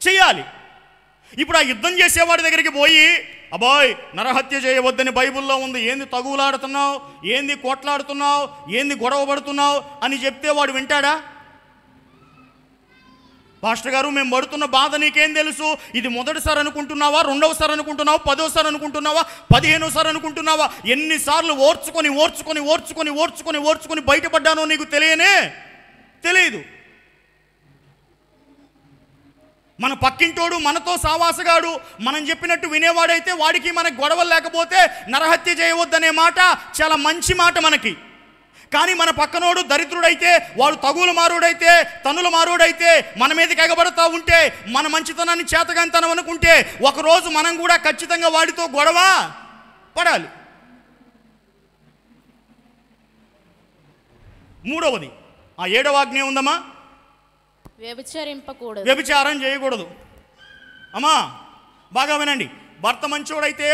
చేయాలి. ఇప్పుడు ఆ యుద్ధం చేసేవాడి దగ్గరికి పోయి అబ్బాయ్ నరహత్య చేయవద్దని బైబిల్లో ఉంది, ఏంది తగులాడుతున్నావు, ఏంది కొట్లాడుతున్నావు, ఏంది గొడవ పడుతున్నావు అని చెప్తే వాడు వింటాడా? పాస్టర్ గారు మేము పడుతున్న బాధ నీకేం తెలుసు? ఇది మొదటిసారి అనుకుంటున్నావా, రెండవసారి అనుకుంటున్నావా, 10వసారి అనుకుంటున్నావా, 15వసారి అనుకుంటున్నావా? ఎన్నిసార్లు ఓర్చుకొని ఓర్చుకొని ఓర్చుకొని ఓర్చుకొని ఓర్చుకొని బయటపడ్డానో నీకు తెలియదు. మన పక్కింటోడు, మనతో సావాసగాడు, మనం చెప్పినట్టు వినేవాడైతే వాడికి మనకు గొడవలు లేకపోతే నరహత్య చేయవద్దనే మాట చాలా మంచి మాట మనకి. కానీ మన పక్కనోడు దరిద్రుడైతే, వాడు తగులు మారుడైతే, తనుల మారుడైతే, మన మీదకి ఎగబడతా ఉంటే, మన మంచితనాన్ని చేతగానితనం అనుకుంటే ఒకరోజు మనం కూడా ఖచ్చితంగా వాడితో గొడవ పడాలి. మూడవది, ఆ 7వ ఆజ్ఞ ఉందమ్మా, వ్యభిచారం చేయకూడదు. అమ్మా బాగా వినండి. భర్త మంచోడైతే,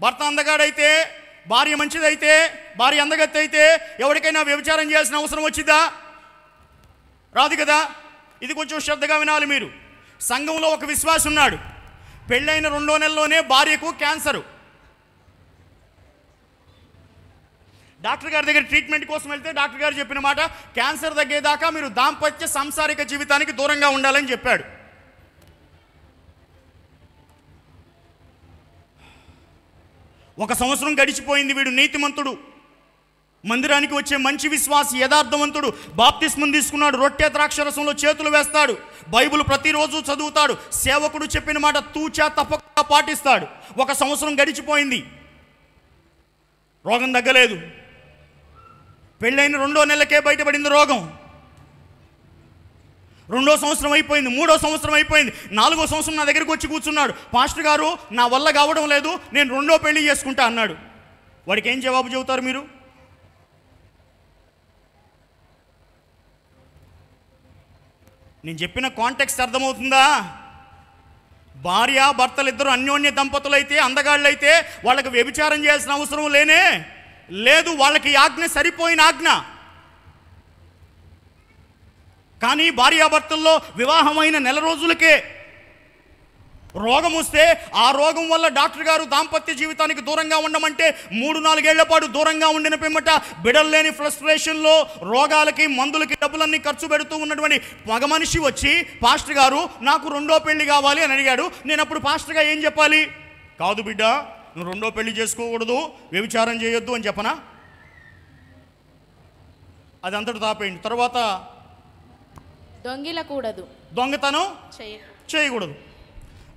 భర్త అందగాడైతే, భార్య మంచిదైతే, భార్య అందగత్తి అయితే ఎవరికైనా వ్యభిచారం చేయాల్సిన అవసరం వచ్చిందా? రాదు కదా. ఇది కొంచెం శ్రద్ధగా వినాలి మీరు. సంఘంలో ఒక విశ్వాసి ఉన్నాడు, పెళ్ళైన 2వ నెలలోనే భార్యకు క్యాన్సరు. డాక్టర్ గారి దగ్గర ట్రీట్మెంట్ కోసం వెళ్తే డాక్టర్ గారు చెప్పిన మాట, క్యాన్సర్ తగ్గేదాకా మీరు దాంపత్య సాంసారిక జీవితానికి దూరంగా ఉండాలని చెప్పాడు. ఒక సంవత్సరం గడిచిపోయింది. వీడు నీతిమంతుడు, మందిరానికి వచ్చే మంచి విశ్వాసి, యథార్థవంతుడు, బాప్తిస్మం తీసుకున్నాడు, రొట్టె ద్రాక్షరసంలో చేతులు వేస్తాడు, బైబిల్ ప్రతిరోజు చదువుతాడు, సేవకుడు చెప్పిన మాట తూచా తప్పకుండా పాటిస్తాడు. ఒక సంవత్సరం గడిచిపోయింది, రోగం తగ్గలేదు. పెళ్ళైన 2వ నెలకే బయటపడింది రోగం. 2వ సంవత్సరం అయిపోయింది, 3వ సంవత్సరం అయిపోయింది, 4వ సంవత్సరం నా దగ్గరికి వచ్చి కూర్చున్నాడు. పాస్టర్ గారు నా వల్ల కావడం లేదు, నేను 2వ పెళ్లి చేసుకుంటా అన్నాడు. వాడికి ఏం జవాబు చెబుతారు మీరు? నేను చెప్పిన కాంటెక్స్ట్ అర్థమవుతుందా? భార్య భర్తలు ఇద్దరు అన్యోన్య దంపతులైతే, అందగాళ్ళైతే వాళ్ళకి వ్యభిచారం చేయాల్సిన అవసరం లేదు. వాళ్ళకి ఆజ్ఞ సరిపోయిన ఆజ్ఞ. కానీ భార్యాభర్తల్లో వివాహమైన నెల రోజులకే రోగం వస్తే ఆ రోగం వల్ల డాక్టర్ గారు దాంపత్య జీవితానికి దూరంగా ఉండమంటే 3-4 ఏళ్ల పాటు దూరంగా ఉండిన పిమ్మట బిడలు లేని ఫ్రస్ట్రేషన్లో రోగాలకి మందులకి డబ్బులన్నీ ఖర్చు పెడుతూ ఉన్నటువంటి మగ మనిషి వచ్చి పాస్టర్ గారు నాకు 2వ పెళ్లి కావాలి అని అడిగాడు. నేను అప్పుడు పాస్టర్గా ఏం చెప్పాలి? కాదు బిడ్డ, నువ్వు 2వ పెళ్లి చేసుకోకూడదు, వ్యభిచారం చేయొద్దు అని చెప్పనా? అది అంతటి తాపేయండి. తర్వాత దొంగిలకూడదు, దొంగతనం చేయకూడదు. చేయకూడదు.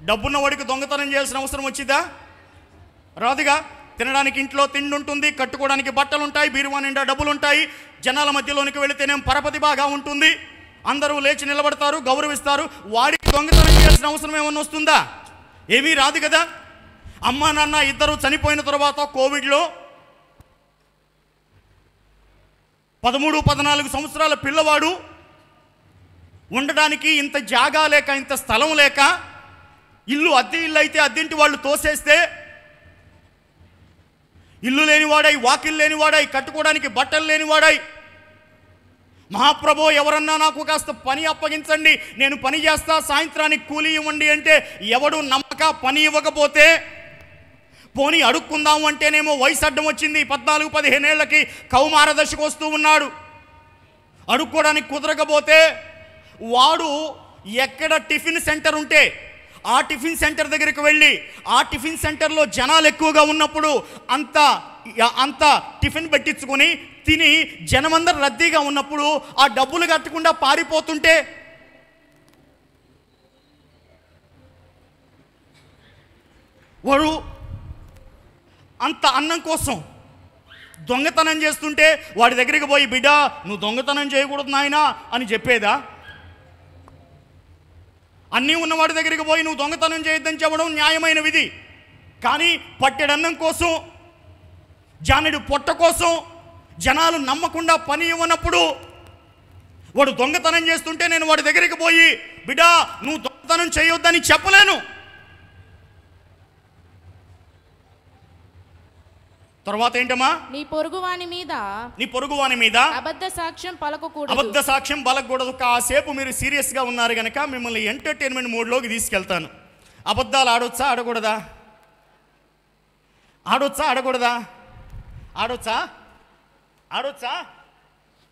డబ్బున్న వాడికి దొంగతనం చేయాల్సిన అవసరం వచ్చిందా? రాదుగా. తినడానికి ఇంట్లో తిండి ఉంటుంది, కట్టుకోవడానికి బట్టలు ఉంటాయి, బీరువా నిండా డబ్బులు ఉంటాయి. జనాల మధ్యలోనికి వెళితేనేం పరపతి బాగా ఉంటుంది, అందరూ లేచి నిలబడతారు, గౌరవిస్తారు. వాడికి దొంగతనం చేయాల్సిన అవసరం ఏమన్నా వస్తుందా? ఏమీ రాదు కదా. అమ్మా నాన్న ఇద్దరు చనిపోయిన తర్వాత కోవిడ్లో 13-14 సంవత్సరాల పిల్లవాడు ఉండడానికి ఇంత జాగా లేక, ఇంత స్థలం లేక, ఇల్లు అద్దె ఇల్లు అయితే అద్దెంటి వాళ్ళు తోసేస్తే ఇల్లు లేనివాడై, వాకిల్ లేనివాడై, కట్టుకోవడానికి బట్టలు లేనివాడై, మహాప్రభో ఎవరన్నా నాకు కాస్త పని అప్పగించండి, నేను పని చేస్తా, సాయంత్రానికి కూలీ ఇవ్వండి అంటే ఎవడు నమ్మక పని ఇవ్వకపోతే, పోనీ అడుక్కుందాము అంటేనేమో వయసు అడ్డం వచ్చింది, 14-15 ఏళ్ళకి కౌమార దశకు వస్తూ ఉన్నాడు. అడుక్కోవడానికి కుదరకపోతే వాడు ఎక్కడ టిఫిన్ సెంటర్ ఉంటే ఆ టిఫిన్ సెంటర్ దగ్గరికి వెళ్ళి, ఆ టిఫిన్ సెంటర్లో జనాలు ఎక్కువగా ఉన్నప్పుడు అంత టిఫిన్ పెట్టించుకొని తిని జనమందరూ రద్దీగా ఉన్నప్పుడు ఆ డబ్బులు కట్టకుండా పారిపోతుంటే వాడు అంత అన్నం కోసం దొంగతనం చేస్తుంటే వాడి దగ్గరికి పోయి, బిడ్డ నువ్వు దొంగతనం చేయకూడదు నాయనా అని చెప్పేదా? అన్నీ ఉన్నవాడి దగ్గరికి పోయి నువ్వు దొంగతనం చేయొద్దని చెప్పడం న్యాయమైన విధి. కానీ పట్టెడన్నం కోసం, జానెడు పొట్ట కోసం జనాలు నమ్మకుండా పని ఇవ్వనప్పుడు వాడు దొంగతనం చేస్తుంటే నేను వాడి దగ్గరికి పోయి, బిడ్డా నువ్వు దొంగతనం చేయొద్దని చెప్పలేను. తర్వాత ఏంటమ్మా? నీ పొరుగువాని మీద అబద్ధ సాక్ష్యం పలకకూడదు. అబద్ధ సాక్ష్యం పలకకూడదు. కాసేపు మీరు సీరియస్గా ఉన్నారు కనుక మిమ్మల్ని ఎంటర్టైన్మెంట్ మోడ్లోకి తీసుకెళ్తాను. అబద్ధాలు ఆడొచ్చా ఆడకూడదా? ఆడొచ్చా ఆడకూడదా? ఆడొచ్చా ఆడొచ్చా?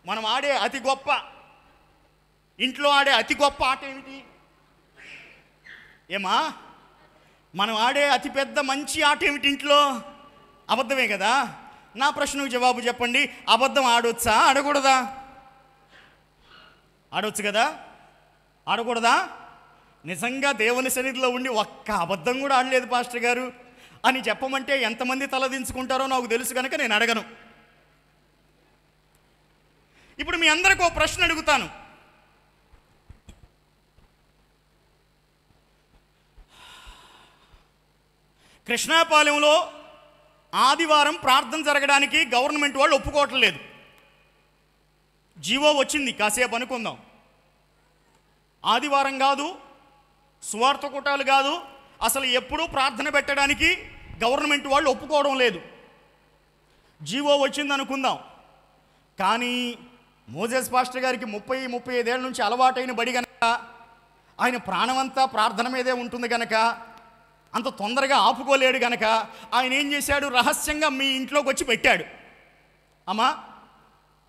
మనం ఆడే అతి గొప్ప, ఇంట్లో ఆడే అతి గొప్ప ఆట ఏమిటి? ఏమా మనం ఆడే అతిపెద్ద మంచి ఆట ఏమిటి ఇంట్లో? అబద్ధమే కదా. నా ప్రశ్నకు జవాబు చెప్పండి. అబద్ధం ఆడొచ్చా ఆడకూడదా? ఆడొచ్చు కదా, ఆడకూడదా? నిజంగా దేవుని సన్నిధిలో ఉండి ఒక్క అబద్ధం కూడా ఆడలేదు పాస్టర్ గారు అని చెప్పమంటే ఎంతమంది తలదించుకుంటారో నాకు తెలుసు కనుక నేను అడగను. ఇప్పుడు మీ అందరికీ ఒక ప్రశ్న అడుగుతాను. కృష్ణాపాలెంలో ఆదివారం ప్రార్థన జరగడానికి గవర్నమెంట్ వాళ్ళు ఒప్పుకోవటం లేదు. జీవో వచ్చింది, కాసేపు అనుకుందాం. ఆదివారం కాదు, సువార్త కూటాలు కాదు, అసలు ఎప్పుడూ ప్రార్థన పెట్టడానికి గవర్నమెంట్ వాళ్ళు ఒప్పుకోవడం లేదు. జీవో వచ్చింది అనుకుందాం. కానీ మోజెస్ పాస్టర్ గారికి 30-35 ఏళ్ళ నుంచి అలవాటైన బడి గనక, ఆయన ప్రాణమంతా ప్రార్థన మీదే ఉంటుంది గనక, అంత తొందరగా ఆపుకోలేడు గనక ఆయన ఏం చేశాడు? రహస్యంగా మీ ఇంట్లోకి వచ్చి పెట్టాడు. అమ్మా,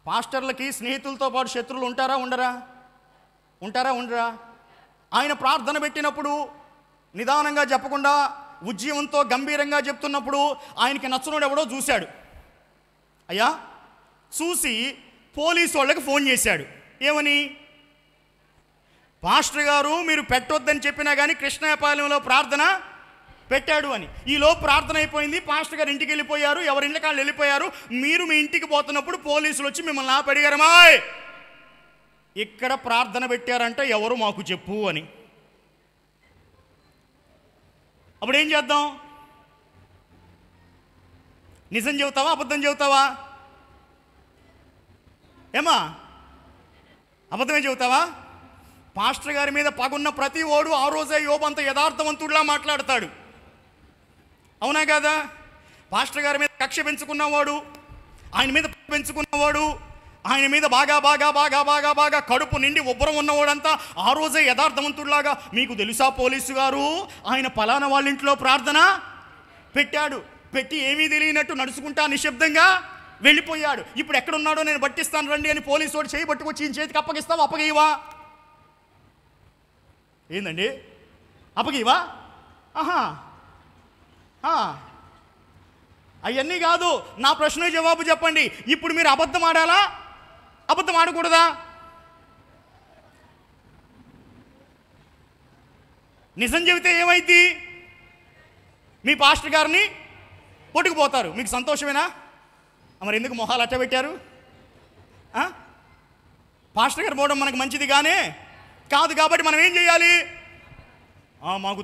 పాస్టర్లకి స్నేహితులతో పాటు శత్రువులు ఉంటారా ఉండరా? ఉండరా? ఆయన ప్రార్థన పెట్టినప్పుడు నిదానంగా చెప్పకుండా ఉద్యమంతో గంభీరంగా చెప్తున్నప్పుడు ఆయనకి నచ్చనోడు ఎవడో చూశాడు. అయ్యా చూసి పోలీసు వాళ్ళకి ఫోన్ చేశాడు. ఏమని? పాస్టర్ గారు మీరు పెట్టొద్దని చెప్పినా కానీ కృష్ణాపాలెంలో ప్రార్థన పెట్టాడు అని. ఈలో ప్రార్థన అయిపోయింది, పాస్టర్ గారు ఇంటికి వెళ్ళిపోయారు, ఎవరింళ్ళ కాళ్ళు వెళ్ళిపోయారు. మీరు మీ ఇంటికి పోతున్నప్పుడు పోలీసులు వచ్చి మిమ్మల్ని అడిగారమ్మా, ఇక్కడ ప్రార్థన పెట్టారంటే ఎవరు మాకు చెప్పు అని. అప్పుడు ఏం చేద్దాం? నిజం చెబుతావా అబద్ధం చెబుతావా? ఏమా అబద్ధమే చెబుతావా? పాస్టర్ గారి మీద పగున్న ప్రతి ఓడు ఆ రోజే యోబంత యథార్థవంతుడిలా మాట్లాడతాడు. అవునా కాదా? పాస్టర్ గారి మీద కక్ష పెంచుకున్నవాడు, ఆయన మీద పెంచుకున్నవాడు ఆయన మీద బాగా బాగా బాగా బాగా బాగా కడుపు నిండి ఉబ్బరం ఉన్నవాడంతా ఆ రోజే యథార్థవంతుడిలాగా, మీకు తెలుసా పోలీసు గారు ఆయన పలానా వాళ్ళ ఇంట్లో ప్రార్థన పెట్టాడు, పెట్టి ఏమీ తెలియనట్టు నడుచుకుంటా నిశ్శబ్దంగా వెళ్ళిపోయాడు. ఇప్పుడు ఎక్కడున్నాడో నేను పట్టిస్తాను రండి అని పోలీసు వాడు చేయి పట్టుకొచ్చి ఈయన చేతికి అప్పగిస్తావా అప్పగీవా? ఏందండి అప్పగీవా? ఆహా అవన్నీ కాదు, నా ప్రశ్న జవాబు చెప్పండి. ఇప్పుడు మీరు అబద్ధం ఆడాలా అబద్ధం ఆడకూడదా? నిజం చెబితే ఏమైంది? మీ పాస్టర్ గారిని పట్టుకుపోతారు. మీకు సంతోషమేనా? మరి ఎందుకు మొహాలు అట్ట పెట్టారు? పాస్టర్ గారు పోవడం మనకు మంచిది కానీ కాదు. కాబట్టి మనం ఏం చేయాలి? మాకు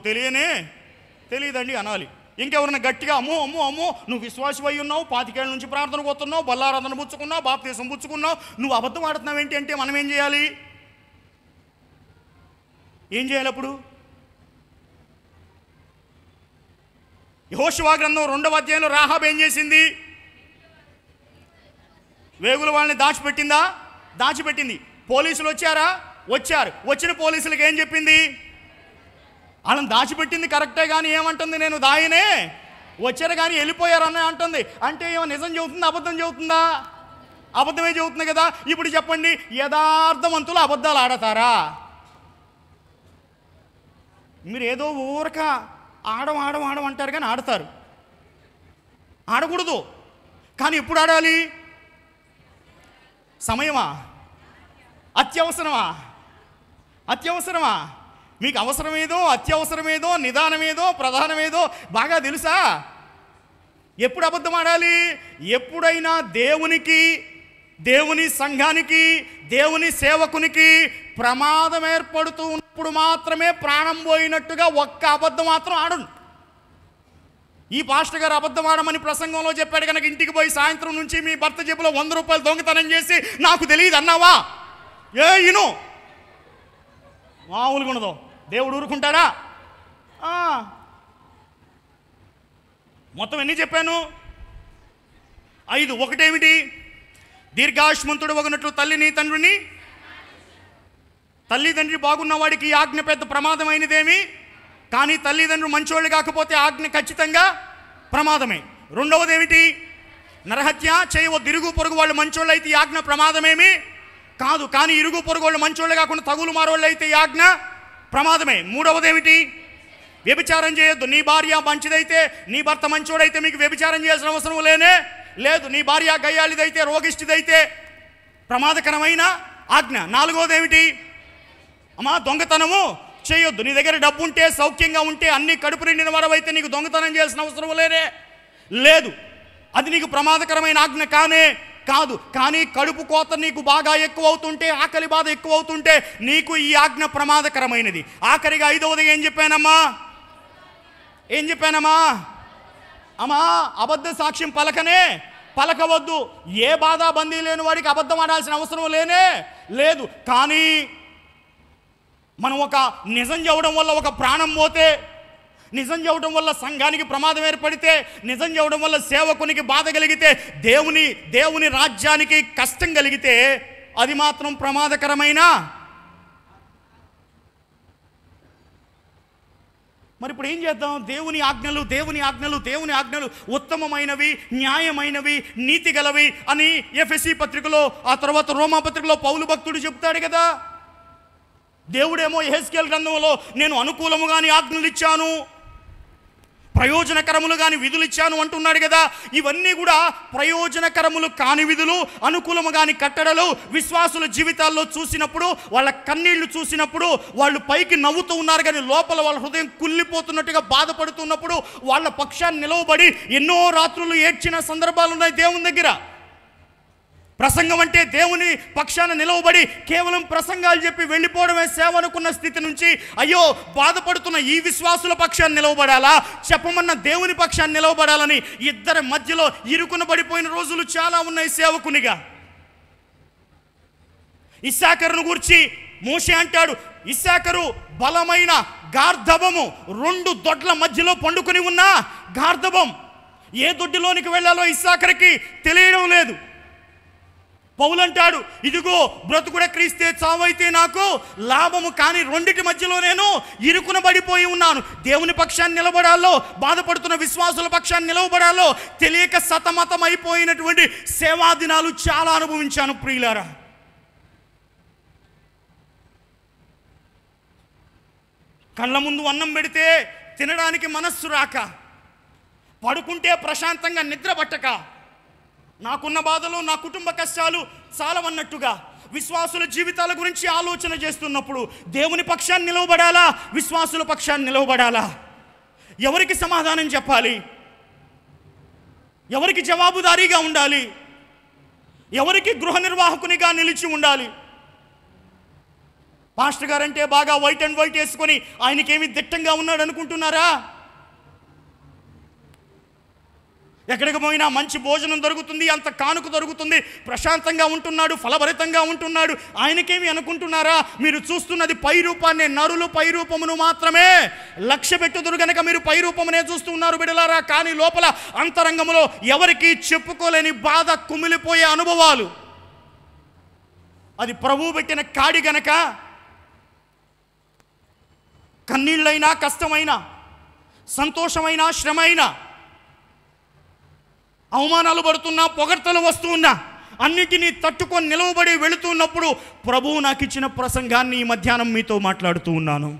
తెలియదండి అనాలి. ఇంకెవరన్నా గట్టిగా అమ్మో అమ్మో అమ్మో నువ్వు విశ్వాసమై ఉన్నావు, 25 ఏళ్ళ నుంచి ప్రార్థనకు వస్తున్నావు, బల్లారాధన పుచ్చుకున్నావు, బాప్తీసం పుచ్చుకున్నావు, నువ్వు అబద్ధం ఆడుతున్నావు ఏంటి అంటే మనం ఏం చేయాలి? అప్పుడు యెహోషువ గ్రంథం 2వ అధ్యాయంలో రాహాబు ఏం చేసింది? వేగుల వాళ్ళని దాచిపెట్టింది. పోలీసులు వచ్చారు. వచ్చిన పోలీసులకు ఏం చెప్పింది? వాళ్ళని దాచిపెట్టింది కరెక్టే కానీ ఏమంటుంది? నేను దాయనే, వచ్చారు కానీ వెళ్ళిపోయారని అంటుంది. అంటే ఏమో నిజం చెబుతుందా అబద్ధం చెబుతుందా? అబద్ధమే చెబుతుంది కదా. ఇప్పుడు చెప్పండి, యథార్థవంతులు అబద్ధాలు ఆడతారా? మీరు ఏదో ఊరక ఆడం అంటారు కానీ ఆడతారు. ఆడకూడదు. కానీ ఎప్పుడు ఆడాలి? సమయమా? అత్యవసరమా? మీకు అవసరమేదో, అత్యవసరమేదో, నిదానమేదో, ప్రధానమేదో బాగా తెలుసా? ఎప్పుడు అబద్ధం ఆడాలి? ఎప్పుడైనా దేవుని సంఘానికి, దేవుని సేవకునికి ప్రమాదం ఏర్పడుతూ ఉన్నప్పుడు మాత్రమే ప్రాణం పోయినట్టుగా ఒక్క అబద్ధం మాత్రం ఆడను. ఈ పాస్టర్ గారు అబద్ధం ఆడమని ప్రసంగంలో చెప్పాడు కనుక ఇంటికి పోయి సాయంత్రం నుంచి మీ భర్త జేబులో 100 రూపాయలు దొంగతనం చేసి నాకు తెలియదు అన్నావా? మామూలుగా ఉండదు. దేవుడు ఊరుకుంటాడా? మొత్తం ఎన్ని చెప్పాను? 5. ఒకటేమిటి? దీర్ఘాయుష్మంతుడు ఒకనట్లు తల్లిదండ్రి బాగున్న వాడికి ఈ ఆజ్ఞ పెద్ద ప్రమాదమైనదేమి, కానీ తల్లిదండ్రులు మంచోళ్ళు కాకపోతే ఆజ్ఞ ఖచ్చితంగా ప్రమాదమే. 2వది ఏమిటి? నరహత్య చేయవద్దు. ఇరుగు పొరుగు వాళ్ళు మంచోళ్ళు అయితే ఈ ఆజ్ఞ ప్రమాదమేమి కాదు, కానీ ఇరుగు పొరుగు వాళ్ళు మంచోళ్ళు కాకుండా తగులు మారోళ్ళు అయితే ఈ ఆజ్ఞ ప్రమాదమే. 3వది ఏమిటి? వ్యభిచారం చేయొద్దు. నీ భార్య మంచిదైతే, నీ భర్త మంచోడైతే మీకు వ్యభిచారం చేయాల్సిన అవసరం లేదు. నీ భార్య గయ్యాళిదైతే, రోగిష్టిదైతే ప్రమాదకరమైన ఆజ్ఞ. 4వది ఏమిటి? దొంగతనము చేయొద్దు. నీ దగ్గర డబ్బు ఉంటే, సౌఖ్యంగా ఉంటే, అన్ని కడుపు నిండిన వారవైతే నీకు దొంగతనం చేయాల్సిన అవసరం లేదు. అది నీకు ప్రమాదకరమైన ఆజ్ఞ కాదు. కానీ కడుపు కోత నీకు బాగా ఎక్కువ అవుతుంటే, ఆకలి బాధ ఎక్కువ అవుతుంటే నీకు ఈ ఆజ్ఞ ప్రమాదకరమైనది. ఆఖరిగా 5వది ఏం చెప్పానమ్మా? అబద్ధ సాక్ష్యం పలకవద్దు. ఏ బాధ బందీ లేని వాడికి అబద్ధం ఆడాల్సిన అవసరం లేదు. కానీ మనం ఒక నిజం చెప్పడం వల్ల ఒక ప్రాణం పోతే, నిజం చెప్పడం వల్ల సంఘానికి ప్రమాదం ఏర్పడితే, నిజం చెప్పడం వల్ల సేవకునికి బాధ కలిగితే, దేవుని రాజ్యానికి కష్టం కలిగితే అది మాత్రం ప్రమాదకరమైన. మరి ఇప్పుడు ఏం చేద్దాం? దేవుని ఆజ్ఞలు ఉత్తమమైనవి, న్యాయమైనవి, నీతి గలవి అని ఎఫెసీ పత్రికలో, ఆ తర్వాత రోమా పత్రికలో పౌలు భక్తుడు చెప్తాడు కదా. దేవుడేమో యెహెజ్కేలు గ్రంథంలో నేను అనుకూలము గాని ఆజ్ఞలు ఇచ్చాను, ప్రయోజనకరములు కాని విధులు ఇచ్చాను అంటున్నాడు కదా. ఇవన్నీ కూడా ప్రయోజనకరములు కాని విధులు, అనుకూలము కాని కట్టడలు విశ్వాసుల జీవితాల్లో చూసినప్పుడు, వాళ్ళ కన్నీళ్లు చూసినప్పుడు వాళ్ళు పైకి నవ్వుతూ ఉన్నారు కానీ లోపల వాళ్ళ హృదయం కుళ్ళిపోతున్నట్టుగా బాధపడుతున్నప్పుడు వాళ్ళ పక్షాన్ని నిలవబడి ఎన్నో రాత్రులు ఏడ్చిన సందర్భాలు ఉన్నాయి దేవుని దగ్గర. ప్రసంగం అంటే దేవుని పక్షాన నిలవబడి కేవలం ప్రసంగాలు చెప్పి వెళ్ళిపోవడమే సేవ అనుకున్న స్థితి నుంచి, అయ్యో బాధపడుతున్న ఈ విశ్వాసుల పక్షాన్ని నిలవబడాలా, చెప్పమన్న దేవుని పక్షాన్ని నిలవబడాలని ఇద్దరి మధ్యలో ఇరుకున పడిపోయిన రోజులు చాలా ఉన్నాయి సేవకునిగా. ఇస్సాకరును గూర్చి మోషే అంటాడు, ఇస్సాకరు బలమైన గార్ధబము, 2 దొడ్ల మధ్యలో పండుకొని ఉన్న గార్ధబం. ఏ దొడ్డిలోనికి వెళ్ళాలో ఇస్సాకరికి తెలియడం లేదు. పౌలు అంటాడు, ఇదిగో బ్రతుకుడే క్రీస్తే, చావైతే నాకు లాభము, కానీ రెండిటి మధ్యలో నేను ఇరుకున పడిపోయి ఉన్నాను. దేవుని పక్షాన్ని నిలబడాలో, బాధపడుతున్న విశ్వాసుల పక్షాన్ని నిలవబడాలో తెలియక సతమతం అయిపోయినటువంటి సేవా దినాలు చాలా అనుభవించాను ప్రియులారా. కళ్ళ ముందు అన్నం పెడితే తినడానికి మనస్సు రాక, పడుకుంటే ప్రశాంతంగా నిద్ర పట్టక, నాకున్న బాధలు, నా కుటుంబ కష్టాలు చాలవన్నట్టుగా విశ్వాసుల జీవితాల గురించి ఆలోచన చేస్తున్నప్పుడు దేవుని పక్షాన్ని నిలవబడాలా, విశ్వాసుల పక్షాన్ని నిలవబడాలా? ఎవరికి సమాధానం చెప్పాలి? ఎవరికి జవాబుదారీగా ఉండాలి? ఎవరికి గృహ నిర్వాహకునిగా నిలిచి ఉండాలి? పాస్టర్ గారంటే బాగా వైట్ అండ్ వైట్ వేసుకొని ఆయనకేమి దిట్టంగా ఉన్నాడు అనుకుంటున్నారా? ఎక్కడికి పోయినా మంచి భోజనం దొరుకుతుంది, అంత కానుక దొరుకుతుంది, ప్రశాంతంగా ఉంటున్నాడు, ఫలభరితంగా ఉంటున్నాడు, ఆయనకేమి అనుకుంటున్నారా? మీరు చూస్తున్నది పై రూపాన్నే. నరులు పై రూపమును మాత్రమే లక్ష్య పెట్టుదురు గనక మీరు పై రూపమునే చూస్తున్నారు బిడలారా. కానీ లోపల అంతరంగంలో ఎవరికి చెప్పుకోలేని బాధ, కుమిలిపోయే అనుభవాలు. అది ప్రభువు పెట్టిన కాడి గనక కన్నీళ్ళైనా, కష్టమైనా, సంతోషమైనా, శ్రమైనా, అవమానాలు పడుతున్నా, పొగడ్తలు వస్తున్నా, అన్నిటినీ తట్టుకొని నిలవబడి వెళుతున్నప్పుడు ప్రభువు నాకు ఇచ్చిన ప్రసంగాన్ని ఈ మధ్యాహ్నం మీతో మాట్లాడుతూ ఉన్నాను.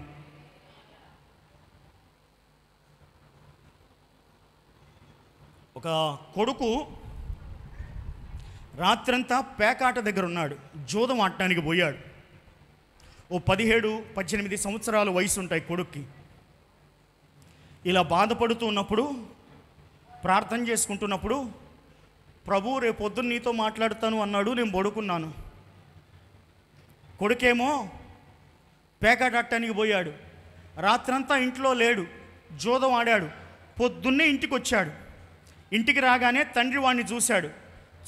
ఒక కొడుకు రాత్రంతా పేకాట దగ్గర ఉన్నాడు, జూదం ఆడటానికి పోయాడు. ఓ 17-18 సంవత్సరాల వయసు ఉంటాయి కొడుక్కి. ఇలా బాధపడుతూ ఉన్నప్పుడు, ప్రార్థన చేసుకుంటున్నప్పుడు, ప్రభు రేపొద్దున నీతో మాట్లాడుతాను అన్నాడు. నేను పడుకున్నాను. కొడుకేమో పేకాట ఆడటానికి పోయాడు. రాత్రంతా ఇంట్లో లేడు, జూదం ఆడాడు. పొద్దున్నే ఇంటికి వచ్చాడు. ఇంటికి రాగానే తండ్రి వాడిని చూశాడు.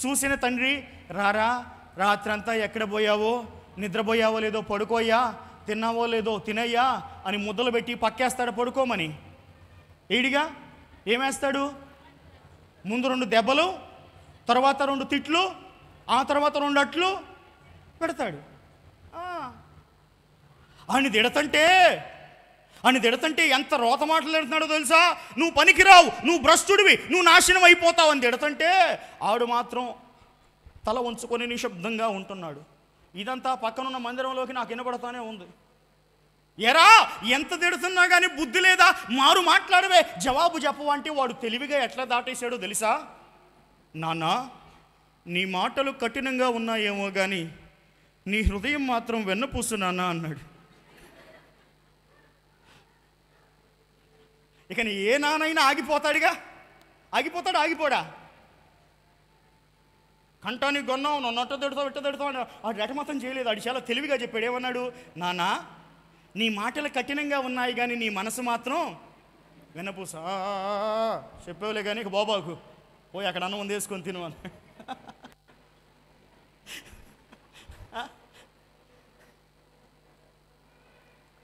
చూసిన తండ్రి, రారా, రాత్రంతా ఎక్కడ పోయావో, నిద్రపోయావో లేదో పడుకోయ్యా, తిన్నావో లేదో తినయ్యా అని ముద్దలు పెట్టి పక్కేస్తాడు పడుకోమని. ఏడిగా ఏమేస్తాడు? ముందు 2 దెబ్బలు, తర్వాత 2 తిట్లు, ఆ తర్వాత 2 అట్లు పెడతాడు. అని తిడతంటే ఎంత రోత మాటలు పెడుతున్నాడో తెలుసా? నువ్వు పనికిరావు, నువ్వు భ్రష్టుడివి, నువ్వు నాశనం అయిపోతావు అని తిడతంటే ఆడు మాత్రం తల ఉంచుకొని నిశ్శబ్దంగా ఉంటున్నాడు. ఇదంతా పక్కనున్న మందిరంలోకి నాకు వినపడతానే ఉంది. ఎరా, ఎంత తిడుతున్నా కానీ బుద్ధి లేదా? మారు మాట్లాడవే, జవాబు చెప్పవంటే వాడు తెలివిగా ఎట్లా దాటేశాడో తెలుసా? నాన్న, నీ మాటలు కఠినంగా ఉన్నాయేమో కానీ నీ హృదయం మాత్రం వెన్నపూసు నాన్న అన్నాడు. ఇక ఏ నాన్నైనా ఆగిపోతాడుగా? ఆగిపోడా? కంటానికి గొన్నావు, నన్ను అట్ట తిడతావు ఆ రెట మాత్రం చేయలేదు. ఆడు చాలా తెలివిగా చెప్పాడు. ఏమన్నాడు? నాన్న, నీ మాటలు కఠినంగా ఉన్నాయి కానీ నీ మనసు మాత్రం వెన్నపూస. చెప్పేవులే కానీ ఇక బాబాకు పోయి అక్కడ అన్నం వేసుకొని తిను అని.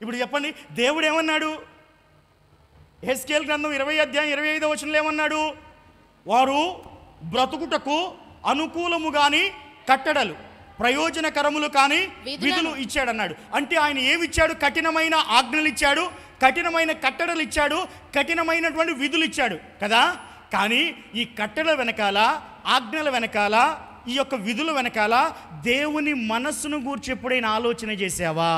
ఇప్పుడు చెప్పండి, దేవుడు ఏమన్నాడు? హెస్కేల్ గ్రంథం 20:25 ఏమన్నాడు? వారు బ్రతుకుటకు అనుకూలము కానీ కట్టడలు, ప్రయోజనకరములు కానీ విధులు ఇచ్చాడన్నాడు. అంటే ఆయన ఏమిచ్చాడు? కఠినమైన ఆజ్ఞలు ఇచ్చాడు, కఠినమైన కట్టడలు ఇచ్చాడు, కఠినమైనటువంటి విధులు ఇచ్చాడు కదా. కానీ ఈ కట్టడల వెనకాల, ఆజ్ఞల వెనకాల, ఈ యొక్క విధుల వెనకాల దేవుని మనస్సును గురించి ఎప్పుడైనా ఆలోచన చేసావా?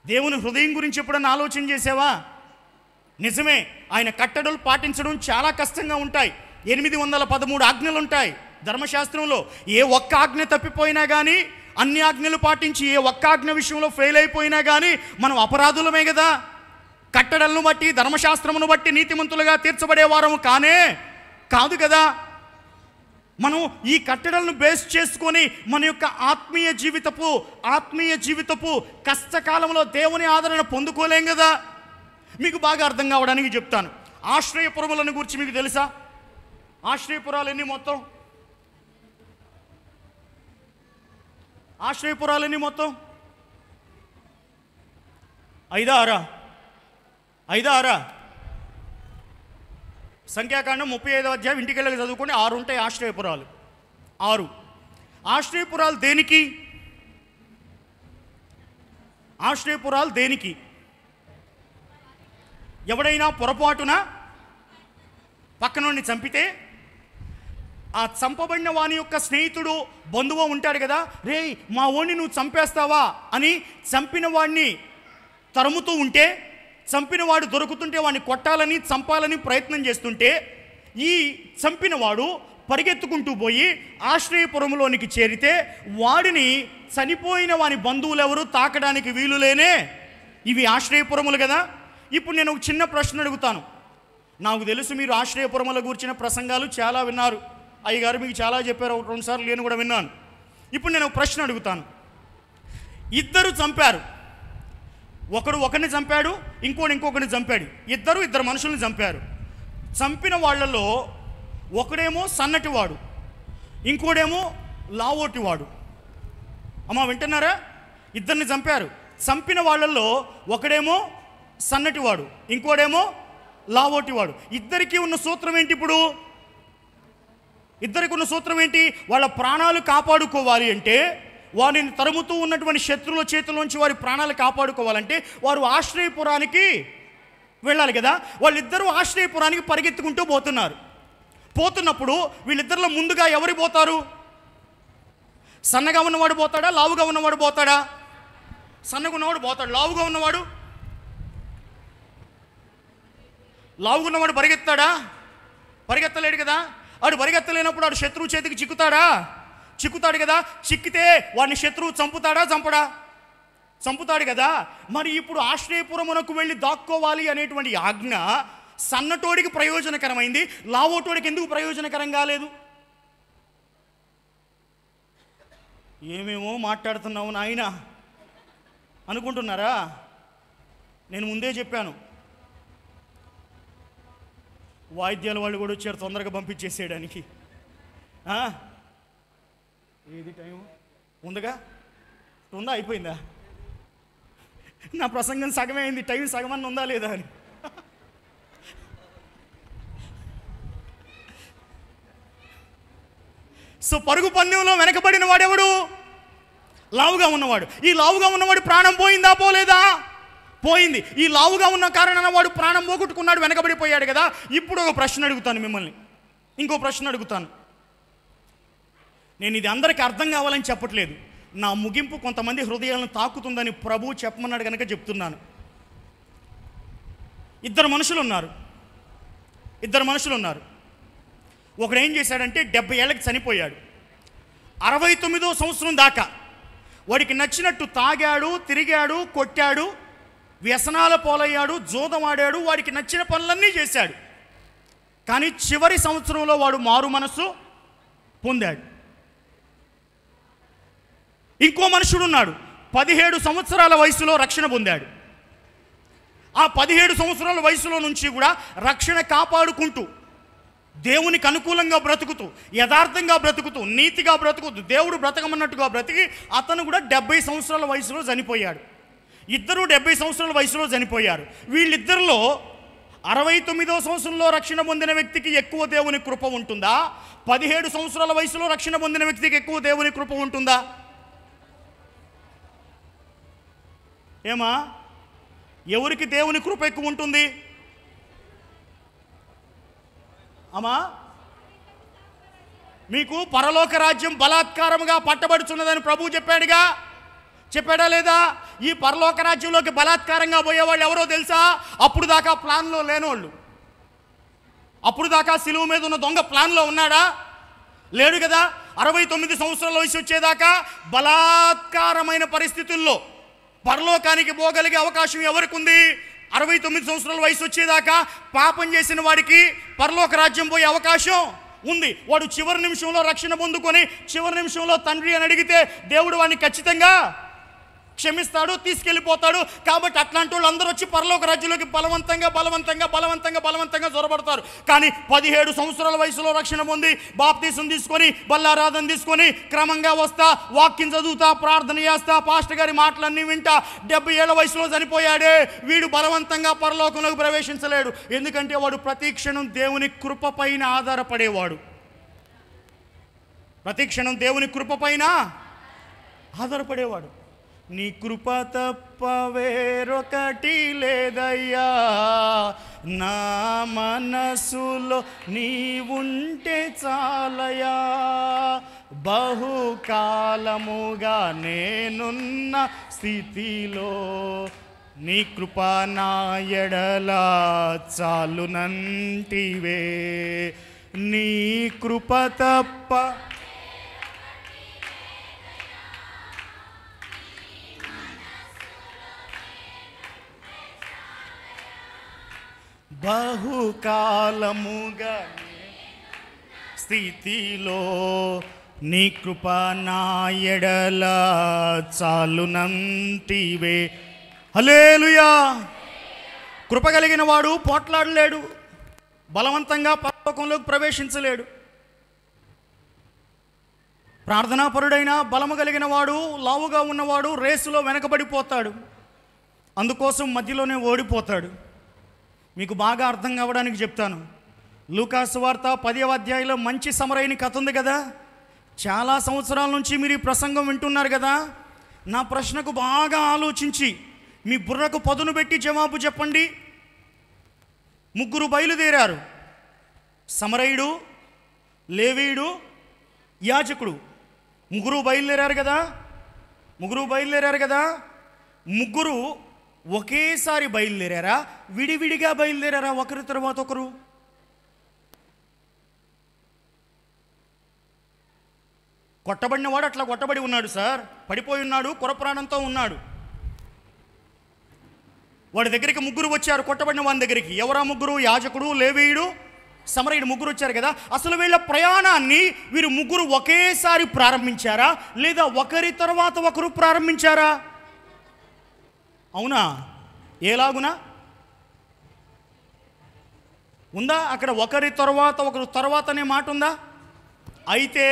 దేవుని హృదయం గురించి ఎప్పుడైనా ఆలోచన చేసావా? నిజమే, ఆయన కట్టడలు పాటించడం చాలా కష్టంగా ఉంటాయి. 813 ఆజ్ఞలు ఉంటాయి ధర్మశాస్త్రంలో. ఏ ఒక్క ఆజ్ఞ తప్పిపోయినా కానీ, అన్ని ఆజ్ఞలు పాటించి ఏ ఒక్క ఆజ్ఞ విషయంలో ఫెయిల్ అయిపోయినా కానీ మనం అపరాధులమే కదా. కట్టడలను బట్టి, ధర్మశాస్త్రమును బట్టి నీతిమంతులుగా తీర్చబడేవారము కాదు కదా. మనం ఈ కట్టడలను బేస్ చేసుకొని మన యొక్క ఆత్మీయ జీవితపు కష్టకాలంలో దేవుని ఆదరణ పొందుకోలేం కదా. మీకు బాగా అర్థం కావడానికి చెప్తాను. ఆశ్రయపురములను గురించి మీకు తెలుసా? ఆశ్రయపురాలన్నీ మొత్తం 5-6 సంఖ్యాకాండం 35వ అధ్యాయం ఇంటికి వెళ్ళక చదువుకొని 6 ఉంటాయి ఆశ్రయపురాలు. 6. ఆశ్రయపురాలు దేనికి? ఆశ్రయపురాలు దేనికి? ఎవడైనా పొరపాటున పక్కనోడిని చంపితే ఆ చంపబడిన వాని యొక్క స్నేహితుడు బంధువు ఉంటాడు కదా, రే మా ఓణ్ణి నువ్వు చంపేస్తావా అని చంపిన వాడిని తరుముతూ ఉంటే, చంపిన వాడు దొరుకుతుంటే వాడిని కొట్టాలని చంపాలని ప్రయత్నం చేస్తుంటే, ఈ చంపిన వాడు పరిగెత్తుకుంటూ పోయి ఆశ్రయపురంలోనికి చేరితే వాడిని చనిపోయిన వాని బంధువులు ఎవరు తాకడానికి వీలులేనే. ఇవి ఆశ్రయపురములు కదా. ఇప్పుడు నేను ఒక చిన్న ప్రశ్న అడుగుతాను. నాకు తెలుసు మీరు ఆశ్రయపురముల గురించిన ప్రసంగాలు చాలా విన్నారు, అయ్యగారు మీకు చాలా చెప్పారు, 2 సార్లు నేను కూడా విన్నాను. ఇప్పుడు నేను ఒక ప్రశ్న అడుగుతాను. ఇద్దరు చంపారు, ఒకరిని చంపాడు, ఇంకొకరిని చంపాడు, ఇద్దరు మనుషుల్ని చంపారు. చంపిన వాళ్ళలో ఒకడేమో సన్నటివాడు, ఇంకోడేమో లావోటివాడు. అమ్మా వింటున్నారా? ఇద్దరిని చంపారు. చంపిన వాళ్ళల్లో ఒకడేమో సన్నటివాడు, ఇంకోడేమో లావోటివాడు. ఇద్దరికీ ఉన్న సూత్రం ఏంటి? ఇప్పుడు ఇద్దరికి ఉన్న సూత్రం ఏంటి? వాళ్ళ ప్రాణాలు కాపాడుకోవాలి అంటే, వారిని తరుముతూ ఉన్నటువంటి శత్రువుల చేతుల్లోంచి వారి ప్రాణాలు కాపాడుకోవాలంటే వారు ఆశ్రయపురానికి వెళ్ళాలి కదా. వాళ్ళిద్దరూ ఆశ్రయపురానికి పరిగెత్తుకుంటూ పోతున్నప్పుడు వీళ్ళిద్దరిలో ముందుగా ఎవరు పోతారు? సన్నగా ఉన్నవాడు పోతాడా, లావుగా ఉన్నవాడు పోతాడా? సన్నగా ఉన్నవాడు పోతాడు. లావుగా ఉన్నవాడు పరిగెత్తాడా? పరిగెత్తలేడు కదా. వాడు పరిగెత్తలేనప్పుడు వాడు శత్రువు చేతికి చిక్కుతాడు కదా. చిక్కితే వాడిని శత్రువు చంపుతాడా? చంపుతాడు కదా. మరి ఇప్పుడు ఆశ్రయపురమునకు వెళ్ళి దాక్కోవాలి అనేటువంటి ఆజ్ఞ సన్నటోడికి ప్రయోజనకరమైంది, లావోటోడికి ఎందుకు ప్రయోజనకరం కాలేదు? ఏమేమో మాట్లాడుతున్నావు నాయన అనుకుంటున్నారా? నేను ముందే చెప్పాను, వాయిద్యాల వాళ్ళు కూడా వచ్చారు తొందరగా పంపించేసేయడానికి. ఏది టైం ఉందిగా? అయిపోయిందా? నా ప్రసంగం సగమే అయింది, టైం సగమన్న ఉందా లేదా అని. సో పరుగు పందెంలో వెనకబడిన వాడెవడు? లావుగా ఉన్నవాడు. ఈ లావుగా ఉన్నవాడు ప్రాణం పోయిందా? పోలేదా? పోయింది. ఈ లావుగా ఉన్న కారణాన వాడు ప్రాణం పోగొట్టుకున్నాడు, వెనకబడిపోయాడు కదా. ఇప్పుడు ఒక ప్రశ్న అడుగుతాను మిమ్మల్ని, ఇంకో ప్రశ్న అడుగుతాను. నేను ఇది అందరికీ అర్థం కావాలని చెప్పట్లేదు, నా ముగింపు కొంతమంది హృదయాలను తాకుతుందని ప్రభువు చెప్పమన్నాడు కనుక చెప్తున్నాను. ఇద్దరు మనుషులు ఉన్నారు. ఒకడు ఏం చేశాడంటే 70 ఏళ్ళకి చనిపోయాడు. 69వ సంవత్సరం దాకా వాడికి నచ్చినట్టు తాగాడు, తిరిగాడు, కొట్టాడు, వ్యసనాల పోలయ్యాడు, జూదమాడాడు, వాడికి నచ్చిన పనులన్నీ చేశాడు. కానీ చివరి సంవత్సరంలో వాడు మారు మనస్సు పొందాడు. ఇంకో మనుషుడు ఉన్నాడు, 17 సంవత్సరాల వయసులో రక్షణ పొందాడు. ఆ 17 సంవత్సరాల వయసులో నుంచి కూడా రక్షణ కాపాడుకుంటూ, దేవునికి అనుకూలంగా బ్రతుకుతూ, యథార్థంగా బ్రతుకుతూ, నీతిగా బ్రతుకుతూ, దేవుడు బ్రతకమన్నట్టుగా బ్రతికి అతను కూడా 70 సంవత్సరాల వయసులో చనిపోయాడు. ఇద్దరు 70 సంవత్సరాల వయసులో చనిపోయారు. వీళ్ళిద్దరిలో 69వ సంవత్సరంలో రక్షణ పొందిన వ్యక్తికి ఎక్కువ దేవుని కృప ఉంటుందా? 17 సంవత్సరాల వయసులో రక్షణ పొందిన వ్యక్తికి ఎక్కువ దేవుని కృప ఉంటుందా? ఏమా, ఎవరికి దేవుని కృప ఎక్కువ ఉంటుంది? అమ్మా, మీకు పరలోక రాజ్యం బలాత్కారముగా పట్టబడుచున్నదని ప్రభువు చెప్పాడా లేదా? ఈ పరలోక రాజ్యంలోకి బలాత్కారంగా పోయేవాళ్ళు ఎవరో తెలుసా? అప్పుడు దాకా ప్లాన్లో లేనోళ్ళు. అప్పుడు దాకా సిలువ మీద ఉన్న దొంగ ప్లాన్లో ఉన్నాడా? లేడు కదా. 69 సంవత్సరాల వయసు వచ్చేదాకా బలాత్కారమైన పరిస్థితుల్లో పరలోకానికి పోగలిగే అవకాశం ఎవరికి ఉంది? 69 సంవత్సరాల వయసు వచ్చేదాకా పాపం చేసిన వాడికి పరలోక రాజ్యం పోయే అవకాశం ఉంది. వాడు చివరి నిమిషంలో రక్షణ పొందుకొని చివరి నిమిషంలో తండ్రి అని అడిగితే దేవుడు వాడిని ఖచ్చితంగా క్షమిస్తాడు, తీసుకెళ్ళిపోతాడు. కాబట్టి అట్లాంటి వాళ్ళు అందరూ వచ్చి పరలోక రాజ్యంలోకి బలవంతంగా జొరబడతారు. కానీ 17 సంవత్సరాల వయసులో రక్షణ పొంది బాప్తీసం తీసుకొని బల్లారాధన తీసుకొని క్రమంగా వస్తా, వాక్యం చదువుతా, ప్రార్థన చేస్తా, పాస్టర్ గారి మాటలన్నీ వింటా 70 ఏళ్ల వయసులో చనిపోయాడే, వీడు బలవంతంగా పరలోకంలోకి ప్రవేశించలేడు. ఎందుకంటే వాడు ప్రతి క్షణం దేవుని కృప పైన ఆధారపడేవాడు. ప్రతి క్షణం దేవుని కృప పైన ఆధారపడేవాడు. నీ కృప తప్ప వేరొకటి లేదయ్యా, నా మనసులో నీవుంటే చాలయా, బహుకాలముగా నేనున్న స్థితిలో నీ కృప నా ఎడల చాలునంటివే, నీ కృప తప్ప బహుకాలముగా స్థితిలో నీ కృప నా ఎడల చాలునంటివే. హల్లెలూయా. కృప కలిగిన వాడు పోట్లాడలేడు, బలవంతంగా పరలోకంలోకి ప్రవేశించలేడు. ప్రార్థనాపరుడైన బలము కలిగిన వాడు, లావుగా ఉన్నవాడు రేసులో వెనకబడిపోతాడు, అందుకోసం మధ్యలోనే ఓడిపోతాడు. మీకు బాగా అర్థం కావడానికి చెప్తాను. లూకా సువార్త 10వ అధ్యాయంలో మంచి సమరయుని కథ ఉంది కదా. చాలా సంవత్సరాల నుంచి మీరు ఈ ప్రసంగం వింటున్నారు కదా. నా ప్రశ్నకు బాగా ఆలోచించి మీ బుర్రకు పదును పెట్టి జవాబు చెప్పండి. ముగ్గురు బయలుదేరారు, సమరయుడు, లేవీయుడు, యాజకుడు. ముగ్గురు బయలుదేరారు కదా. ముగ్గురు ఒకేసారి బయలుదేరారా, విడివిడిగా బయలుదేరారా, ఒకరి తర్వాత ఒకరు? కొట్టబడిన వాడు అట్లా కొట్టబడి ఉన్నాడు సార్, పడిపోయి ఉన్నాడు, కొరప్రాణంతో ఉన్నాడు. వాడి దగ్గరికి ముగ్గురు వచ్చారు, కొట్టబడిన వాడి దగ్గరికి. ఎవరా ముగ్గురు? యాజకుడు, లేవీయుడు, సమరయుడు. ముగ్గురు వచ్చారు కదా. అసలు వీళ్ళ ప్రయాణాన్ని వీరు ముగ్గురు ఒకేసారి ప్రారంభించారా, లేదా ఒకరి తర్వాత ఒకరు ప్రారంభించారా? అవునా? ఎలాగునా ఉందా అక్కడ? ఒకరి తర్వాత ఒకరు తర్వాత అనే మాట ఉందా? అయితే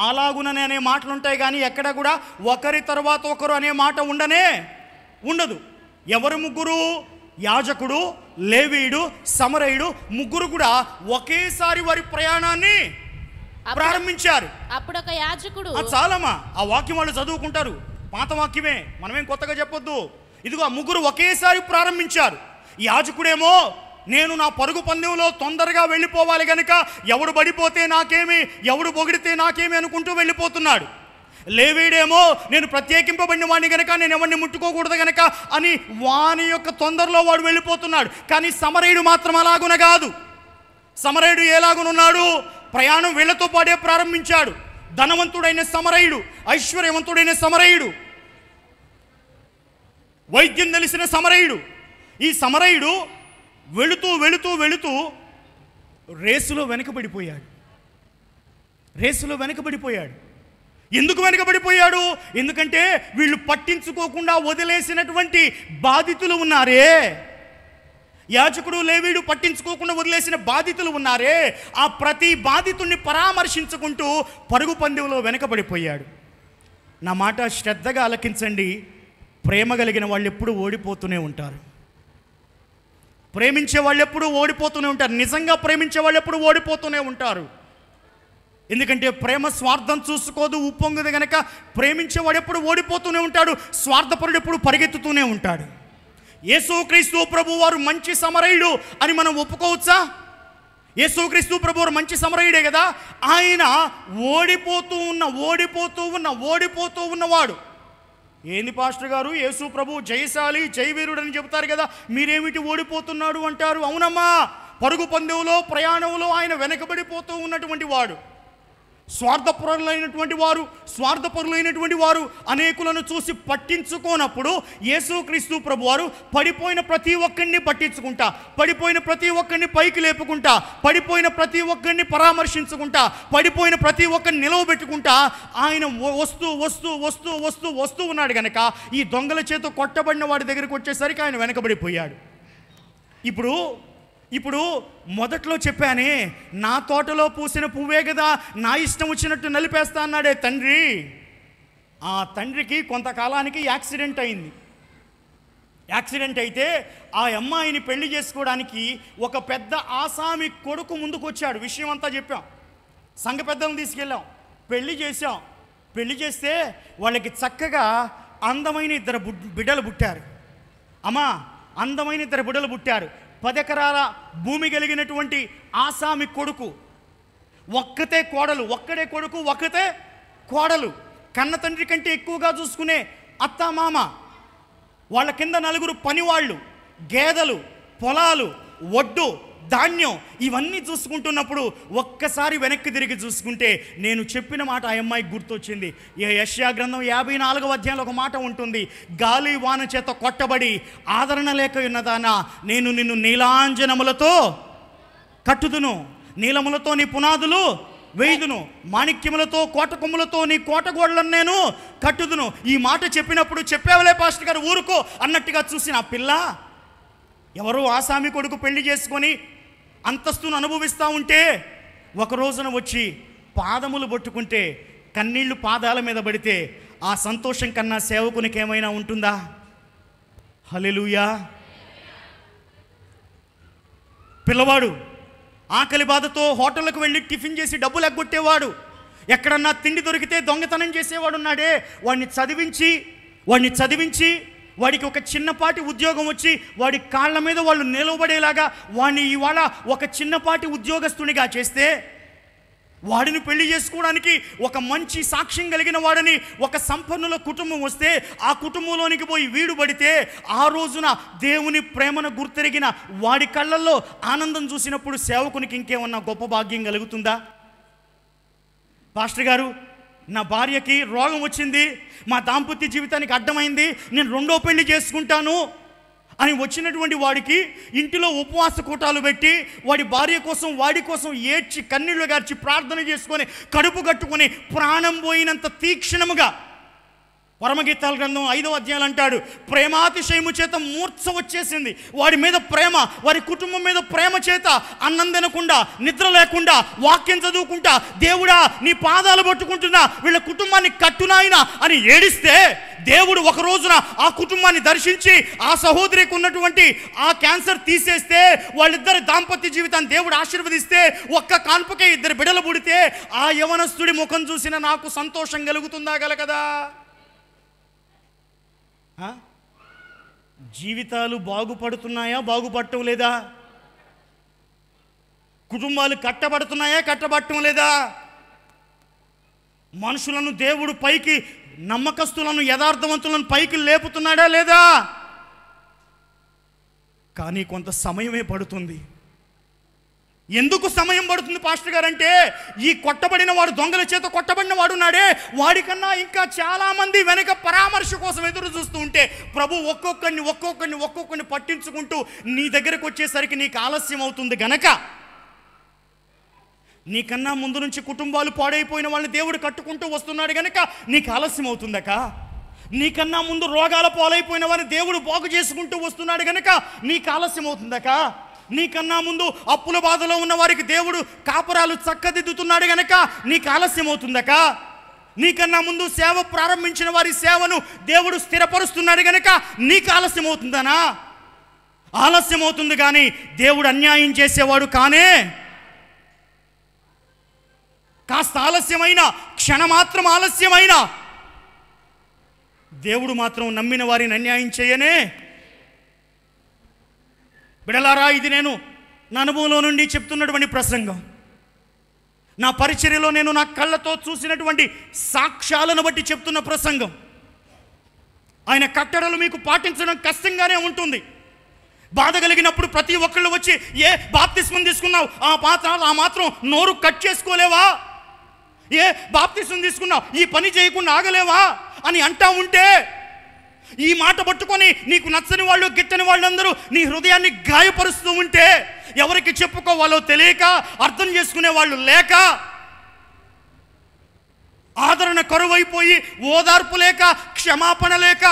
అలాగుననే అనే మాటలు ఉంటాయి, కానీ ఎక్కడ కూడా ఒకరి తర్వాత ఒకరు అనే మాట ఉండదు. ఎవరు ముగ్గురు? యాజకుడు, లేవీయుడు, సమరయుడు. ముగ్గురు కూడా ఒకేసారి వారి ప్రయాణాన్ని ప్రారంభించారు. అప్పుడు ఒక యాజకుడు, చాలమ్మా, ఆ వాక్యం వాళ్ళు చదువుకుంటారు, పాత వాక్యమే, మనమేం కొత్తగా చెప్పొద్దు. ఇదిగో ఆ ముగ్గురు ఒకేసారి ప్రారంభించారు. యాజకుడేమో నేను నా పరుగు పందెంలో తొందరగా వెళ్ళిపోవాలి గనుక ఎవడు పడిపోతే నాకేమి, ఎవడు పొగిడితే నాకేమి అనుకుంటూ వెళ్ళిపోతున్నాడు. లేవీడేమో నేను ప్రత్యేకింపబడిన వాడిని గనక, నేను ఎవరిని ముట్టుకోకూడదు గనక అని వాని యొక్క తొందరలో వాడు వెళ్ళిపోతున్నాడు. కానీ సమరయుడు మాత్రం అలాగున కాదు. సమరయుడు ఎలాగునున్నాడు? ప్రయాణం వీళ్లతో పాటే ప్రారంభించాడు. ధనవంతుడైన సమరయుడు, ఐశ్వర్యవంతుడైన సమరయుడు, వైద్యం తెలిసిన సమరయుడు. ఈ సమరయుడు వెళుతూ వెళుతూ వెళుతూ రేసులో వెనకబడిపోయాడు. ఎందుకు వెనకబడిపోయాడు? ఎందుకంటే వీళ్ళు పట్టించుకోకుండా వదిలేసినటువంటి బాధితులు ఉన్నారే, యాజకుడు, లేవీయుడు పట్టించుకోకుండా వదిలేసిన బాధితులు ఉన్నారే, ఆ ప్రతి బాధితుడిని పరామర్శించుకుంటూ పరుగు పందెంలో వెనకబడిపోయాడు. నా మాట శ్రద్ధగా ఆలకించండి. ప్రేమ కలిగిన వాళ్ళు ఎప్పుడూ ఓడిపోతూనే ఉంటారు. ప్రేమించే వాళ్ళు ఎప్పుడూ ఓడిపోతూనే ఉంటారు. నిజంగా ప్రేమించే వాళ్ళు ఎప్పుడూ ఓడిపోతూనే ఉంటారు. ఎందుకంటే ప్రేమ స్వార్థం చూసుకోదు, ఉప్పొంగదు గనక ప్రేమించేవాడు ఎప్పుడు ఓడిపోతూనే ఉంటాడు. స్వార్థపరుడు ఎప్పుడు పరిగెత్తుతూనే ఉంటాడు. యేసుక్రీస్తు ప్రభు వారు మంచి సమరయుడు అని మనం ఒప్పుకోవచ్చా? యేసుక్రీస్తు ప్రభు వారు మంచి సమరయుడే కదా. ఆయన ఓడిపోతూ ఉన్నవాడు. ఏంది పాస్టర్ గారు, యేసు ప్రభు జయశాలి, జయవీరుడు అని చెబుతారు కదా, మీరేమిటి ఓడిపోతున్నాడు అంటారు? అవునమ్మా, పరుగు పందెంలో ప్రయాణంలో ఆయన వెనకబడిపోతూ ఉన్నటువంటి వాడు. స్వార్థపరులైనటువంటి వారు అనేకులను చూసి పట్టించుకోనప్పుడు యేసుక్రీస్తు ప్రభు వారు పడిపోయిన ప్రతి ఒక్కరిని పట్టించుకుంటా, పడిపోయిన ప్రతి ఒక్కరిని పైకి లేపుకుంటా, పడిపోయిన ప్రతి ఒక్కరిని పరామర్శించుకుంటా, పడిపోయిన ప్రతి ఒక్కరిని నిలవబెట్టుకుంటా ఆయన వస్తూ ఉన్నాడు గనక ఈ దొంగల చేత కొట్టబడిన వాడి దగ్గరికి వచ్చేసరికి ఆయన వెనకబడిపోయాడు. ఇప్పుడు మొదట్లో చెప్పానే, నా తోటలో పూసిన పువ్వే కదా నా ఇష్టం వచ్చినట్టు నలిపేస్తా అన్నాడే తండ్రి. ఆ తండ్రికి కొంతకాలానికి యాక్సిడెంట్ అయింది. యాక్సిడెంట్ అయితే ఆ అమ్మాయిని పెళ్లి చేసుకోవడానికి ఒక పెద్ద ఆసామి కొడుకు ముందుకు వచ్చాడు. విషయం అంతా చెప్పాం, సంఘ పెద్దలను తీసుకెళ్ళాం. పెళ్లి చేశాం. పెళ్లి చేస్తే వాళ్ళకి చక్కగా అందమైన 2 బిడ్డలు పుట్టారు. అమ్మా, అందమైన 2 బిడ్డలు పుట్టారు. 10 ఎకరాల భూమి కలిగినటువంటి ఆసామి కొడుకు, ఒక్కతే కోడలు, ఒక్కడే కొడుకు ఒక్కతే కోడలు. కన్న తండ్రి కంటే ఎక్కువగా చూసుకునే అత్త మామ, వాళ్ళ కింద 4 పనివాళ్ళు, గేదెలు, పొలాలు, ఒడ్డు, ధాన్యం, ఇవన్నీ చూసుకుంటున్నప్పుడు ఒక్కసారి వెనక్కి తిరిగి చూసుకుంటే నేను చెప్పిన మాట ఆ అమ్మాయికి గుర్తొచ్చింది. యెషయా గ్రంథం 54వ అధ్యాయంలో ఒక మాట ఉంటుంది, గాలి వాన చేత కొట్టబడి ఆదరణ లేక ఉన్నదానా, నేను నిన్ను నీలాంజనములతో కట్టుదును, నీలములతో నీ పునాదులు వేయుదును, మాణిక్యములతో కోట కొమ్ములతో నీ కోట గోడలను నేను కట్టుదును. ఈ మాట చెప్పినప్పుడు చెప్పావులే పాస్టర్ గారు ఊరుకో అన్నట్టుగా చూసిన ఆ పిల్ల ఎవరో ఆసామి కొడుకు పెళ్లి చేసుకొని అంతస్తును అనుభవిస్తూ ఉంటే ఒక రోజున వచ్చి పాదములు పట్టుకుంటే కన్నీళ్లు పాదాల మీద పడితే ఆ సంతోషం కన్నా సేవకునికి ఏమైనా ఉంటుందా? హల్లెలూయా. పిల్లవాడు ఆకలి బాధతో హోటళ్ళకు వెళ్ళి టిఫిన్ చేసి డబ్బులు ఎగ్గొట్టేవాడు, ఎక్కడన్నా తిండి దొరికితే దొంగతనం చేసేవాడు ఉన్నాడే, వాడిని చదివించి వాడికి ఒక చిన్నపాటి ఉద్యోగం వచ్చి వాడి కాళ్ళ మీద వాళ్ళు నిలబడేలాగా వాడిని ఇవాళ ఒక చిన్నపాటి ఉద్యోగస్తునిగా చేస్తే, వాడిని పెళ్లి చేసుకోవడానికి ఒక మంచి సాక్ష్యం కలిగిన వాడని ఒక సంపన్నుల కుటుంబం వస్తే ఆ కుటుంబంలోనికి పోయి వీడు పడితే ఆ రోజున దేవుని ప్రేమను గుర్తెరిగిన వాడి కళ్ళల్లో ఆనందం చూసినప్పుడు సేవకునికి ఇంకేమన్నా గొప్ప భాగ్యం కలుగుతుందా? పాస్టర్ గారు, నా భార్యకి రోగం వచ్చింది, మా దాంపత్య జీవితానికి అడ్డమైంది, నేను 2వ పెళ్లి చేసుకుంటాను అని వచ్చినటువంటి వాడికి ఇంటిలో ఉపవాస కూటాలు పెట్టి వాడి భార్య కోసం వాడి కోసం ఏడ్చి కన్నీళ్లు గార్చి ప్రార్థన చేసుకొని కడుపు కట్టుకొని ప్రాణం పోయినంత తీక్షణముగా పరమగీతాల గ్రంథం 5వ అధ్యాయం అంటాడు, ప్రేమాతిశయము చేత మూర్ఛ వచ్చేసింది. వాడి మీద ప్రేమ, వారి కుటుంబం మీద ప్రేమ చేత అన్నం తినకుండా నిద్ర లేకుండా వాక్యం చదువుకుంటా, దేవుడా నీ పాదాలు పట్టుకుంటున్నా, వీళ్ళ కుటుంబాన్ని కట్టునాయన అని ఏడిస్తే దేవుడు ఒక రోజున ఆ కుటుంబాన్ని దర్శించి ఆ సహోదరికి ఉన్నటువంటి ఆ క్యాన్సర్ తీసేస్తే వాళ్ళిద్దరి దాంపత్య జీవితాన్ని దేవుడు ఆశీర్వదిస్తే ఒక్క కాన్పుకే 2 బిడ్డలు పుడితే ఆ యవనస్తుడి ముఖం చూసిన నాకు సంతోషం కలుగుతుందా? కలగదా? జీవితాలు బాగుపడుతున్నాయా? బాగుపడటం లేదా? కుటుంబాలు కట్టబడుతున్నాయా? కట్టబడటం లేదా? మనుషులను దేవుడు పైకి, నమ్మకస్తులను యథార్థవంతులను పైకి లేపుతున్నాడా లేదా? కానీ కొంత సమయమే పడుతుంది. ఎందుకు సమయం పడుతుంది పాస్టర్ గారు అంటే, ఈ కొట్టబడిన వాడు, దొంగల చేత కొట్టబడిన వాడు ఉన్నాడే, వాడికన్నా ఇంకా చాలామంది వెనక పరామర్శ కోసం ఎదురు చూస్తూ ఉంటే ప్రభు ఒక్కొక్కరిని పట్టించుకుంటూ నీ దగ్గరకు వచ్చేసరికి నీకు ఆలస్యం అవుతుంది గనక, నీకన్నా ముందు నుంచి కుటుంబాలు పాడైపోయిన వాళ్ళని దేవుడు కట్టుకుంటూ వస్తున్నాడు గనక నీకు ఆలస్యం అవుతుందక, నీకన్నా ముందు రోగాల పాలైపోయిన వారిని దేవుడు బాగు చేసుకుంటూ వస్తున్నాడు గనక నీకు ఆలస్యం అవుతుందక, నీకన్నా ముందు అప్పుల బాధలో ఉన్న వారికి దేవుడు కాపురాలు చక్కదిద్దుతున్నాడు గనక నీకు ఆలస్యం అవుతుందక, నీకన్నా ముందు సేవ ప్రారంభించిన వారి సేవను దేవుడు స్థిరపరుస్తున్నాడు గనక నీకు ఆలస్యం అవుతుందనా? ఆలస్యం అవుతుంది కానీ దేవుడు అన్యాయం చేసేవాడు కానే. కాస్త ఆలస్యమైన, క్షణమాత్రం ఆలస్యమైన దేవుడు మాత్రం నమ్మిన వారిని అన్యాయం చేయనే. బిడలారా, ఇది నేను నా అనుభవంలో నుండి చెప్తున్నటువంటి ప్రసంగం. నా పరిచర్యలో నేను నా కళ్ళతో చూసినటువంటి సాక్ష్యాలను బట్టి చెప్తున్న ప్రసంగం. ఆయన కట్టడలు మీకు పాటించడం కష్టంగానే ఉంటుంది. బాధ కలిగినప్పుడు ప్రతి ఒక్కళ్ళు వచ్చి, ఏ బాప్తిస్మం తీసుకున్నావు, ఆ మాత్రం నోరు కట్ చేసుకోలేవా? ఏ బాప్తిస్మం తీసుకున్నావు, ఈ పని చేయకుండా ఆగలేవా అని అంటా ఉంటే, ఈ మాట పట్టుకొని నీకు నచ్చని వాళ్ళు, గిట్టని వాళ్ళందరూ నీ హృదయాన్ని గాయపరుస్తూ ఉంటే ఎవరికి చెప్పుకోవాలో తెలియక, అర్థం చేసుకునే వాళ్ళు లేక, ఆదరణ కరువైపోయి, ఓదార్పు లేక, క్షమాపణ లేక,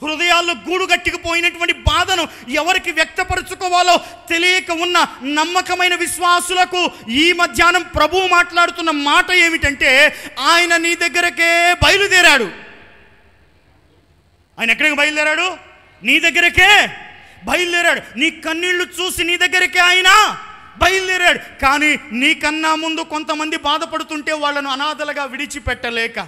హృదయాల్లో గూడు గట్టికిపోయినటువంటి బాధను ఎవరికి వ్యక్తపరచుకోవాలో తెలియక ఉన్న నమ్మకమైన విశ్వాసులకు ఈ మధ్యాహ్నం ప్రభువు మాట్లాడుతున్న మాట ఏమిటంటే, ఆయన నీ దగ్గరకే బయలుదేరాడు. ఆయన ఎక్కడికి బయలుదేరాడు? నీ దగ్గరకే బయలుదేరాడు. నీ కన్నీళ్లు చూసి నీ దగ్గరకే ఆయన బయలుదేరాడు. కానీ నీకన్నా ముందు కొంతమంది బాధపడుతుంటే వాళ్ళను అనాథలుగా విడిచిపెట్టలేక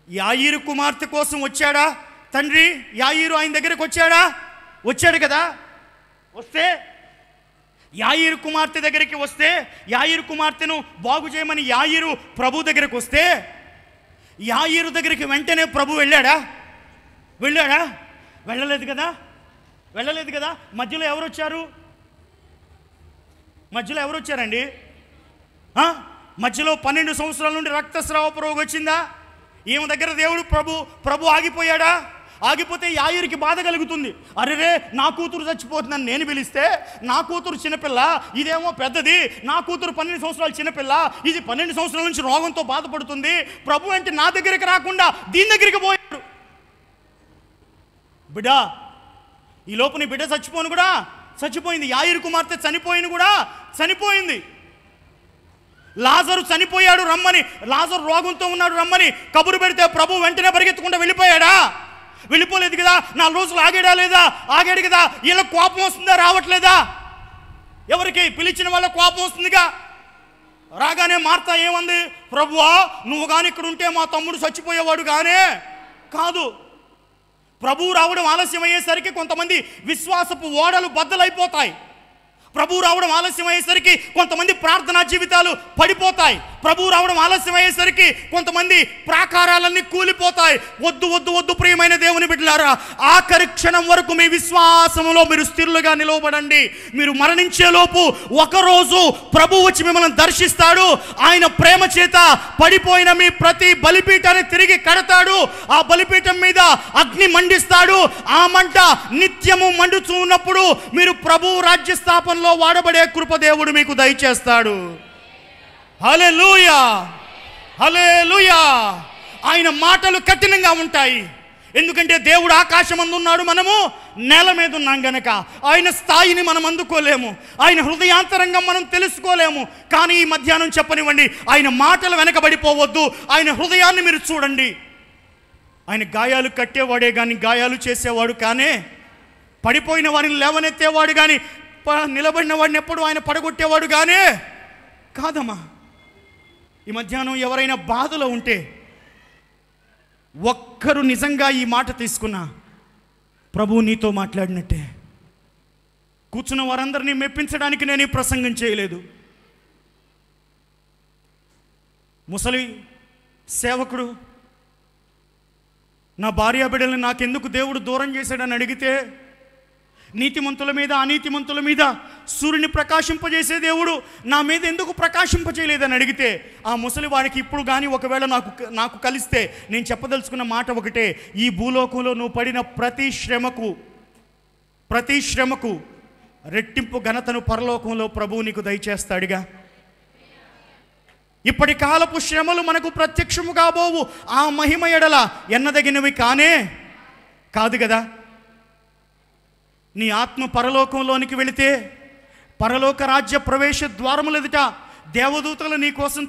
యాయీరు కుమార్తె కోసం వచ్చాడా తండ్రి? యాయీరు ఆయన దగ్గరకు వచ్చాడు కదా. వస్తే యాయీరు కుమార్తె దగ్గరికి వస్తే, యాయీరు కుమార్తెను బాగు చేయమని యాయీరు ప్రభు దగ్గరికి వస్తే, యాయీరు దగ్గరికి వెంటనే ప్రభు వెళ్ళాడా? వెళ్ళలేదు కదా. మధ్యలో ఎవరు వచ్చారండి? మధ్యలో 12 సంవత్సరాల నుండి రక్తస్రావపు రోగం వచ్చిందా? ఈమె దగ్గర దేవుడు ప్రభు ఆగిపోయాడా? ఆగిపోతే యాయీరుకి బాధ కలుగుతుంది. అరెరే, నా కూతురు చచ్చిపోతుందని నేను పిలిస్తే, నా కూతురు చిన్నపిల్ల, ఇదేమో పెద్దది, నా కూతురు 12 సంవత్సరాలు చిన్నపిల్ల, ఇది 12 సంవత్సరాల నుంచి రోగంతో బాధపడుతుంది, ప్రభు అంటే నా దగ్గరికి రాకుండా దీని దగ్గరికి పోయాడు. బిడ్డ, ఈ లోపు నీ బిడ్డ చచ్చిపోయింది. యాయీరు కుమార్తె చనిపోయింది. లాజరు చనిపోయాడు రమ్మని, లాజరు రోగంతో ఉన్నాడు రమ్మని కబురు పెడితే ప్రభు వెంటనే పరిగెత్తకుండా వెళ్ళిపోయాడా? వెళ్ళిపోలేదు కదా. 4 రోజులు ఆగాడు కదా. వీళ్ళ కోపం వస్తుందా? రావట్లేదా? ఎవరికి? పిలిచిన వాళ్ళ కోపం వస్తుందిగా. రాగానే మార్తా ఏమంది? ప్రభువా, నువ్వు కానీ ఇక్కడ ఉంటే మా తమ్ముడు చచ్చిపోయేవాడు గానే కాదు. ప్రభువు రావడం ఆలస్యం అయ్యేసరికి కొంతమంది విశ్వాసపు ఓడలు బద్దలైపోతాయి. ప్రభువు రావడం ఆలస్యం అయ్యేసరికి కొంతమంది ప్రార్థనా జీవితాలు పడిపోతాయి. ప్రభువు రావడం ఆలస్యం అయ్యేసరికి కొంతమంది ప్రాకారాలన్నీ కూలిపోతాయి. వద్దు ప్రియమైన దేవుని బిడ్డలారా, ఆఖరి క్షణం వరకు మీ విశ్వాసంలో మీరు స్థిరులుగా నిలవబడండి. మీరు మరణించేలోపు ఒకరోజు ప్రభు వచ్చి మిమ్మల్ని దర్శిస్తాడు. ఆయన ప్రేమ చేత పడిపోయిన మీ ప్రతి బలిపీఠాన్ని తిరిగి కడతాడు. ఆ బలిపీఠం మీద అగ్ని మండిస్తాడు. ఆ మంట నిత్యము మండుచూ ఉన్నప్పుడు మీరు ప్రభు రాజ్య స్థాపనలో వాడబడే కృప దేవుడు మీకు దయచేస్తాడు. హల్లెలూయా, హల్లెలూయా. ఆయన మాటలు కఠినంగా ఉంటాయి. ఎందుకంటే దేవుడు ఆకాశమందు ఉన్నాడు, మనము నేల మీద ఉన్నాం గనక ఆయన స్థాయిని మనం అందుకోలేము, ఆయన హృదయాంతరంగం మనం తెలుసుకోలేము. కానీ ఈ మధ్యాహ్నం చెప్పనివ్వండి, ఆయన మాటలు వెనకబడిపోవద్దు. ఆయన హృదయాన్ని మీరు చూడండి. ఆయన గాయాలు కట్టేవాడే కానీ గాయాలు చేసేవాడు కానే, పడిపోయిన వారిని లేవనెత్తేవాడు కానీ నిలబడిన వాడిని ఎప్పుడు ఆయన పడగొట్టేవాడు గానే కాదమ్మా. ఈ మధ్యాహ్నం ఎవరైనా బాధలో ఉంటే ఒక్కరు నిజంగా ఈ మాట తీసుకున్నా ప్రభువు నీతో మాట్లాడినట్టే. కూర్చున్న వారందరినీ మెప్పించడానికి నేను ఈ ప్రసంగం చేయలేదు. ముసలి సేవకుడు నా భార్య బిడ్డల్ని నాకెందుకు దేవుడు దూరం చేశాడని అడిగితే, నీతిమంతుల మీద అనీతిమంతుల మీద సూర్యుని ప్రకాశింపజేసే దేవుడు నా మీద ఎందుకు ప్రకాశింపజేయలేదని అడిగితే, ఆ ముసలివాడికి ఇప్పుడు కానీ ఒకవేళ నాకు కలిస్తే నేను చెప్పదలుచుకున్న మాట ఒకటే, ఈ భూలోకంలో నువ్వు పడిన ప్రతి శ్రమకు రెట్టింపు ఘనతను పరలోకంలో ప్రభువు నీకు దయచేస్తాడుగా. ఇప్పటి కాలపు శ్రమలు మనకు ప్రత్యక్షము కాబోవు. ఆ మహిమ ఎడల ఎన్నదగినవి కాదు కదా. నీ ఆత్మ పరలోకంలోనికి వెళితే పరలోక రాజ్య ప్రవేశ ద్వారముల ఎదుట దేవదూతలు నీ కోసం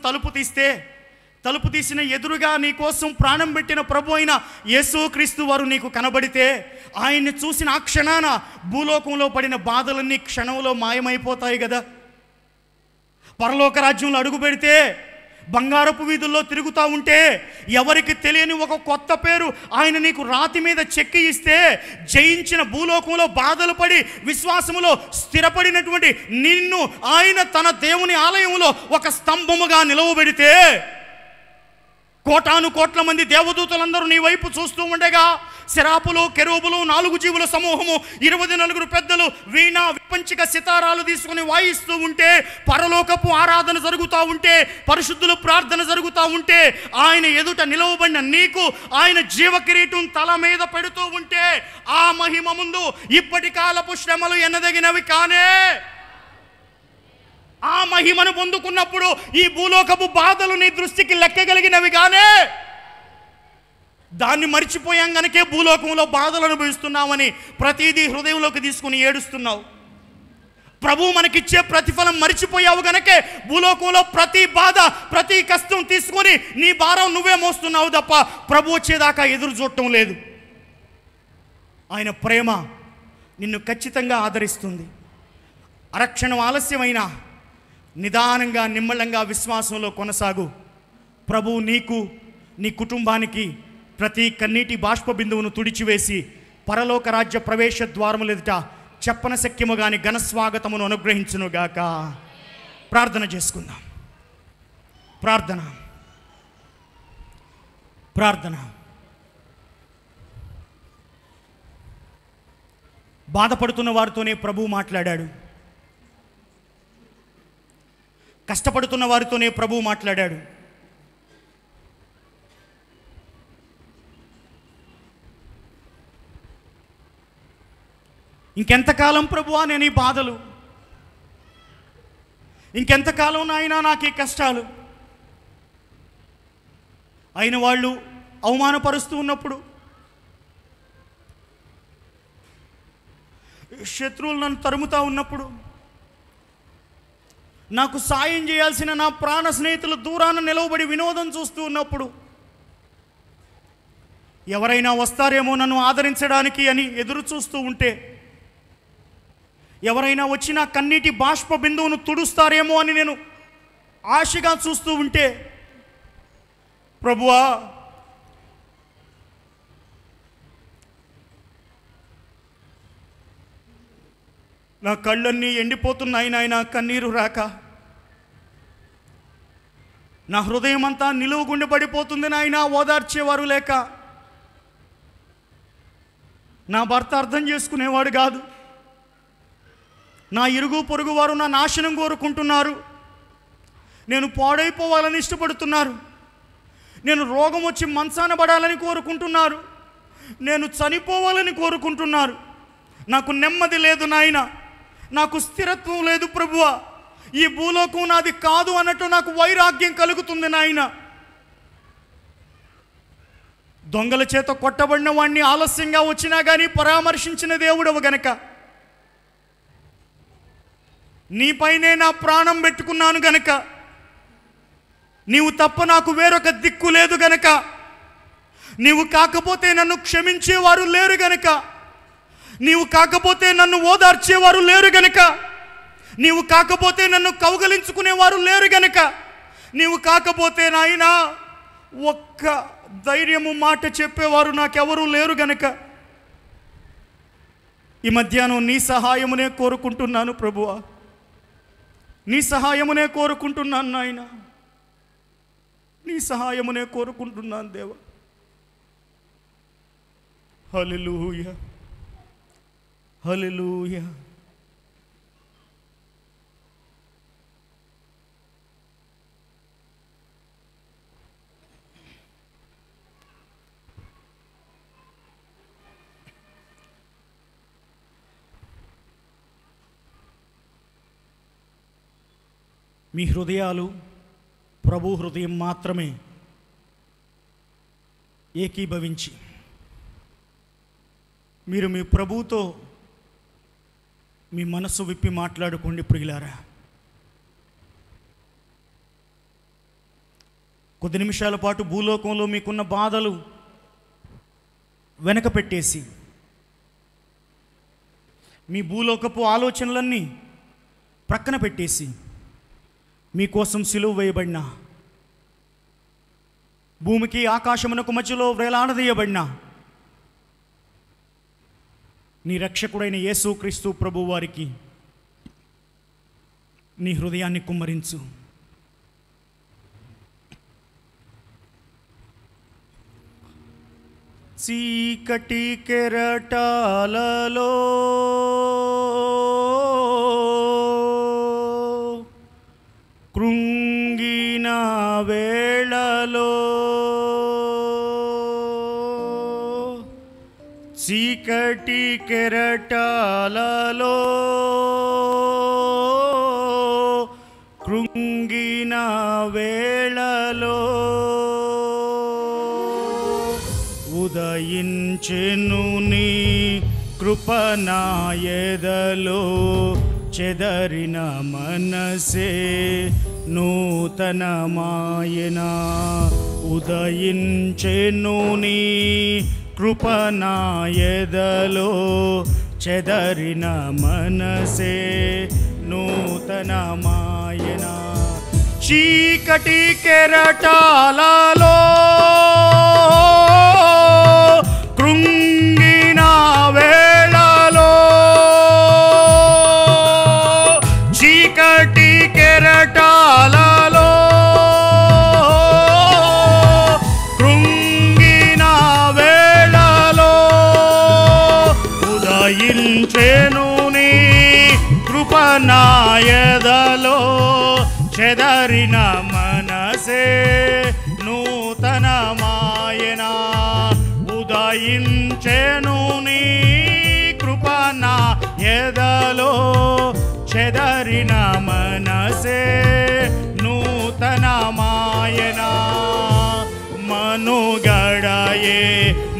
తలుపు తీసిన ఎదురుగా నీ కోసం ప్రాణం పెట్టిన ప్రభు అయిన యేసుక్రీస్తు వారు నీకు కనబడితే, ఆయన్ని చూసిన ఆ క్షణాన భూలోకంలో పడిన బాధలన్నీ క్షణంలో మాయమైపోతాయి కదా. పరలోక రాజ్యంలో అడుగు పెడితే బంగారపు వీధుల్లో తిరుగుతూ ఉంటే ఎవరికి తెలియని ఒక కొత్త పేరు ఆయన నీకు రాతి మీద చెక్కి ఇస్తే, జయించిన భూలోకంలో బాధలు పడి విశ్వాసములో స్థిరపడినటువంటి నిన్ను ఆయన తన దేవుని ఆలయంలో ఒక స్తంభముగా నిలవబెడితే, కోటాను కోట్ల మంది దేవదూతలందరూ నీ వైపు చూస్తూ ఉండగా, శరాపులు కెరూబులు 4 జీవుల సమూహము 24 పెద్దలు వీణ విపంచిక సితారాలు తీసుకుని వాయిస్తూ ఉంటే, పరలోకపు ఆరాధన జరుగుతూ ఉంటే, పరిశుద్ధుల ప్రార్థన జరుగుతూ ఉంటే, ఆయన ఎదుట నిలవబడిన నీకు ఆయన జీవకిరీటం తల మీద పెడుతూ ఉంటే, ఆ మహిమ ముందు ఇప్పటి కాలపు శ్రమలు ఎన్నదగినవి కానే. ఆ మహిమను పొందుకున్నప్పుడు ఈ భూలోకపు బాధలు నీ దృష్టికి లెక్కగలిగినవి గానే. దాన్ని మర్చిపోయాం గనకే భూలోకంలో బాధలు అనుభవిస్తున్నామని ప్రతిదీ హృదయంలోకి తీసుకుని ఏడుస్తున్నావు. ప్రభువు మనకిచ్చే ప్రతిఫలం మర్చిపోయావు గనకే భూలోకంలో ప్రతి బాధ ప్రతి కష్టం తీసుకొని నీ భారం నువ్వే మోస్తున్నావు తప్ప ప్రభు వచ్చేదాకా ఎదురు చూడటం లేదు. ఆయన ప్రేమ నిన్ను ఖచ్చితంగా ఆదరిస్తుంది. అరక్షణం ఆలస్యమైన నిదానంగా నిమ్మళంగా విశ్వాసంలో కొనసాగు. ప్రభు నీకు నీ కుటుంబానికి ప్రతి కన్నీటి బాష్ప బిందువును తుడిచివేసి పరలోక రాజ్య ప్రవేశ ద్వారములు ఎదుట చెప్పన శక్యము గాని ఘన స్వాగతమును అనుగ్రహించునుగాక. ప్రార్థన చేసుకుందాం. ప్రార్థన. బాధపడుతున్న వారితోనే ప్రభువు మాట్లాడాడు. కష్టపడుతున్న వారితోనే ప్రభువు మాట్లాడాడు. ఇంకెంతకాలం ప్రభువా నేను ఈ బాధలు, ఇంకెంతకాలం నాయనా నాకు ఈ కష్టాలు. అయిన వాళ్ళు అవమానపరుస్తూ ఉన్నప్పుడు, శత్రువులు నన్ను తరుముతూ ఉన్నప్పుడు, నాకు సాయం చేయాల్సిన నా ప్రాణ స్నేహితులు దూరాన నిలవబడి వినోదం చూస్తూ ఉన్నప్పుడు, ఎవరైనా వస్తారేమో నన్ను ఆదరించడానికి అని ఎదురు చూస్తూ ఉంటే, ఎవరైనా వచ్చి నా కన్నీటి బాష్ప బిందువును తుడుస్తారేమో అని నేను ఆశగా చూస్తూ ఉంటే, ప్రభువా నా కళ్ళన్నీ ఎండిపోతున్నాయి నాయనా, కన్నీరు రాక. నా హృదయం అంతా నిలువుగుండి పడిపోతుంది నాయనా, ఓదార్చేవారు లేక. నా భర్త అర్థం చేసుకునేవాడు కాదు. నా ఇరుగు పొరుగు వారు నా నాశనం కోరుకుంటున్నారు. నేను పాడైపోవాలని ఇష్టపడుతున్నారు. నేను రోగం వచ్చి మంచాన పడాలని కోరుకుంటున్నారు. నేను చనిపోవాలని కోరుకుంటున్నారు. నాకు నెమ్మది లేదు నాయన, నాకు స్థిరత్వం లేదు ప్రభువా. ఈ భూలోకం నాది కాదు అన్నట్టు నాకు వైరాగ్యం కలుగుతుంది నాయన. దొంగల చేత కొట్టబడిన వాడిని ఆలస్యంగా వచ్చినా కానీ పరామర్శించిన దేవుడవు గనక, నీపైనే నా ప్రాణం పెట్టుకున్నాను గనక, నీవు తప్ప నాకు వేరొక దిక్కు లేదు గనక, నీవు కాకపోతే నన్ను క్షమించేవారు లేరు గనక, నీవు కాకపోతే నన్ను ఓదార్చేవారు లేరు గనక, నీవు కాకపోతే నన్ను కౌగలించుకునేవారు లేరు గనక, నీవు కాకపోతే నాయనా ఒక్క ధైర్యము మాట చెప్పేవారు నాకెవరూ లేరు గనక, ఈ మధ్యాహ్నం నీ సహాయమునే కోరుకుంటున్నాను ప్రభువా. నీ సహాయమునే కోరుకుంటున్నాను నాయన, నీ సహాయమునే కోరుకుంటున్నాను దేవా. హల్లెలూయా, హల్లెలూయా. మీ హృదయాలు ప్రభు హృదయం మాత్రమే ఏకీభవించి మీరు మీ ప్రభువుతో మీ మనస్సు విప్పి మాట్లాడుకోండి ప్రియులారా. కొద్ది నిమిషాల పాటు భూలోకంలో మీకున్న బాధలు వెనక పెట్టేసి, మీ భూలోకపు ఆలోచనలన్నీ ప్రక్కన పెట్టేసి, మీకోసం సిలువ వేయబడిన, భూమికి ఆకాశమునకు మధ్యలో వేలాడదీయబడిన నీ రక్షకుడైన యేసుక్రీస్తు ప్రభు వారికి నీ హృదయాన్ని కుమ్మరించు. చీకటి కెరటాలలో కృంగిన వేళలో, చీకటి కెరటాలలో కృంగిన వేళలో ఉదయించెను నీ కృప నా ఎదలో, చెదరిన మనసే నూతనమాయనా. ఉదయించెను నీ కృప నా ఎదలో, చెదరిన మనసే నూతనమాయన. చీకటి కెరటాలలో కృంగిన వేళలో, చీకటి కెరటాలలో కృంగిన వేళలో ఉదయించెను నీ కృప నా ఎదలో. చెదరిన మనసే నూతనమాయన. ఉదయించెను నీ కృప నా ఎదలో. చెదరిన మనసే నూతనమాయన. మనుగడయే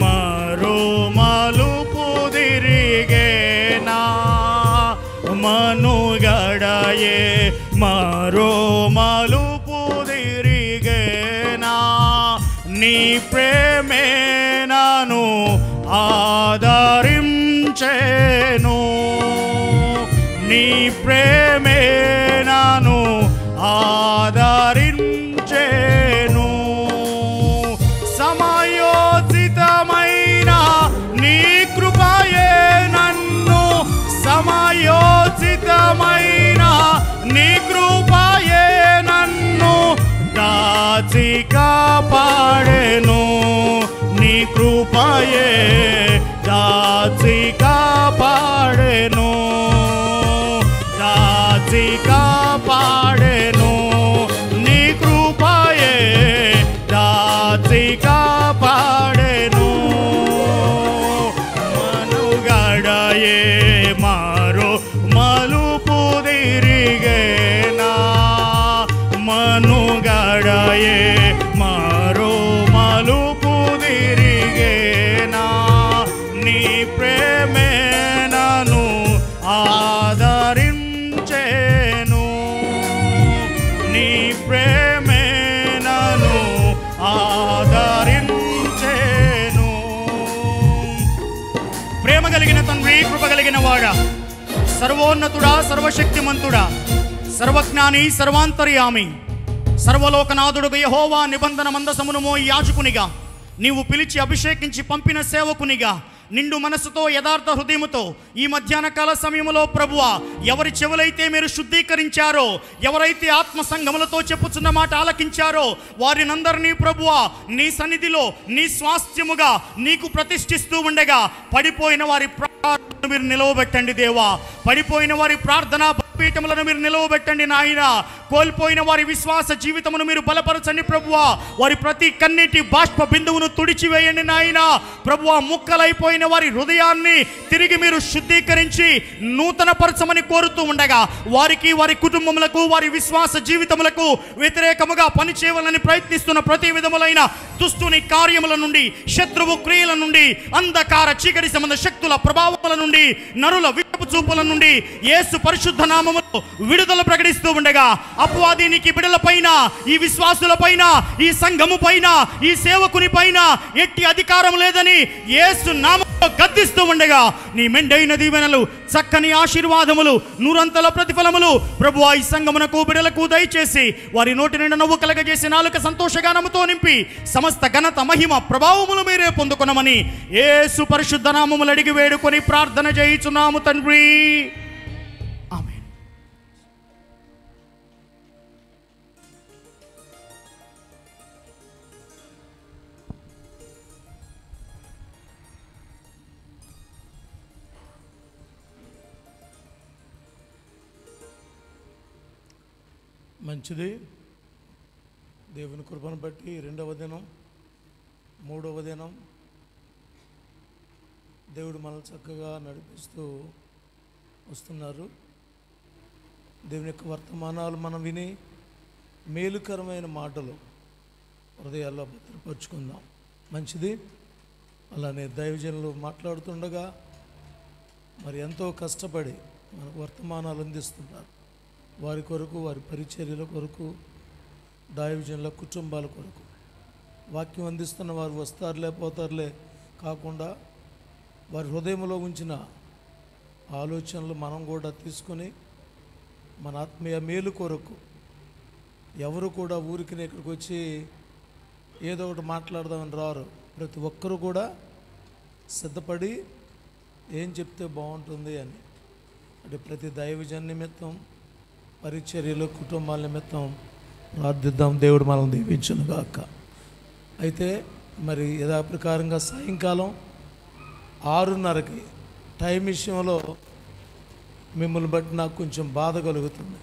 మరో మలుపు తిరిగేనా. మనుగడయే మరో మలుపు తిరిగేనా. నీ ప్రేమే నన్ను ఆదరించెను. నీ ప్రేమే నన్ను ఆదరించెను. సమయోచితమైన నీ కృపయే నన్ను, సమయోచితమైన నీ కృపయే నన్ను దాచి కాపాడెను. నీ కృపయే దాచి కాపాడెను. దాచి కాపాడెను. నీ కృపయే దాచి కాపాడెను. మనుగడయే మారో మలుపు తిరిగేనా. మనుగడయే మారో మలుపు తిరిగేనా. నీ ప్రేమే నన్ను ఆదరించెను. నీ ప్రేమే నన్ను ఆదరించెను. ప్రేమ కలిగిన తండ్రి, కృప కలిగిన వాడా, సర్వోన్నతుడా, సర్వశక్తిమంతుడా, సర్వజ్ఞాని, సర్వాంతర్యామి, సర్వలోకనాథుడుగా యెహోవా నిబంధన మందసమును మోయి యాజకునిగా నీవు పిలిచి అభిషేకించి పంపిన సేవకునిగా నిండు మనసుతో యథార్థ హృదయముతో ఈ మధ్యాహ్న కాల సమయంలో ప్రభువా, ఎవరి చెవులైతే మీరు శుద్ధీకరించారో, ఎవరైతే ఆత్మ సంగములతో చెప్పుచున్న మాట ఆలకించారో వారినందరినీ ప్రభువా నీ సన్నిధిలో నీ స్వాస్థ్యముగా నీకు ప్రతిష్ఠిస్తూ ఉండగా పడిపోయిన వారి ప్రార్థనను మీరు నిలవబెట్టండి దేవా. పడిపోయిన వారి ప్రార్థన పీఠములను మీరు నిలవబెట్టండి నాయన. కోల్పోయిన వారి విశ్వాస జీవితమును మీరు బలపరచండి ప్రభువా. వారి ప్రతి కన్నీటి బాష్ప బిందువును తుడిచివేయండి నాయన. ప్రభువా, ముక్కలైపోయిన వారి హృదయాన్ని తిరిగి మీరు శుద్ధీకరించి నూతన పరచమని కోరుతూ ఉండగా వారికి, వారి కుటుంబములకు, వారి విశ్వాస జీవితములకు వ్యతిరేకముగా పనిచేయాలని ప్రయత్నిస్తున్న ప్రతి విధములైన దుష్టుని కార్యముల నుండి, శత్రువు క్రియల నుండి, అంధకార చీకటి సంబంధ శక్తుల ప్రభావముల నుండి, నరుల విషపు చూపుల నుండి యేసు పరిశుద్ధ నామములో విడుదల ప్రకటిస్తూ ఉండగా అపవాదినికి బిడల పైన, ఈ విశ్వాసుల పైన, ఈ సంఘము పైన, ఈ సేవకుని పైన ఎట్టి అధికారం లేదని యేసు నామములో గద్దిస్తూ ఉండగా నీ మెండైన దీవెనలు, చక్కని ఆశీర్వాదములు, నూరంతల ప్రతిఫలములు ప్రభువా ఈ సంఘమునకు బిడలకు దయచేసి వారి నోటి నిండా నవ్వు కలగజేసి నాలుక సంతోషగానముతో నింపి సమస్త ఘనత, మహిమ, ప్రభావములు మీరే పొందుకొనమని యేసు పరిశుద్ధ నామములు అడిగి వేడుకొని ప్రార్థన చేయుచున్నాము తండ్రి. ఆమేన్. మంచిది. దేవుని కృపను బట్టి రెండవ దినం, మూడవ దినం దేవుడు మనల్ని చక్కగా నడిపిస్తూ వస్తున్నారు. దేవుని యొక్క వర్తమానాలు మనం విని మేలుకరమైన మాటలు హృదయాల్లో భద్రపరుచుకుందాం. మంచిది. అలానే దైవజనులు మాట్లాడుతుండగా మరి ఎంతో కష్టపడి మనకు వర్తమానాలు అందిస్తున్నారు. వారి కొరకు, వారి పరిచర్యల కొరకు, దైవజనుల కుటుంబాల కొరకు వాక్యం అందిస్తున్న వారు వస్తారులే పోతారులే కాకుండా వారి హృదయంలో ఉంచిన ఆలోచనలు మనం కూడా తీసుకొని మన ఆత్మీయ మేలు కొరకు ఎవరు కూడా ఊరికి ఇక్కడికి వచ్చి ఏదో ఒకటి మాట్లాడదామని రారు. ప్రతి ఒక్కరూ కూడా సిద్ధపడి ఏం చెప్తే బాగుంటుంది అని, అంటే ప్రతి దైవజన్ నిమిత్తం, పరిచర్యలు, కుటుంబాల నిమిత్తం ప్రార్థిద్దాం. దేవుడు మనం దీవించును గాక. అయితే మరి యథాప్రకారంగా సాయంకాలం 6:30కి టైం విషయంలో మిమ్మల్ని బట్టి నాకు కొంచెం బాధ కలుగుతుంది.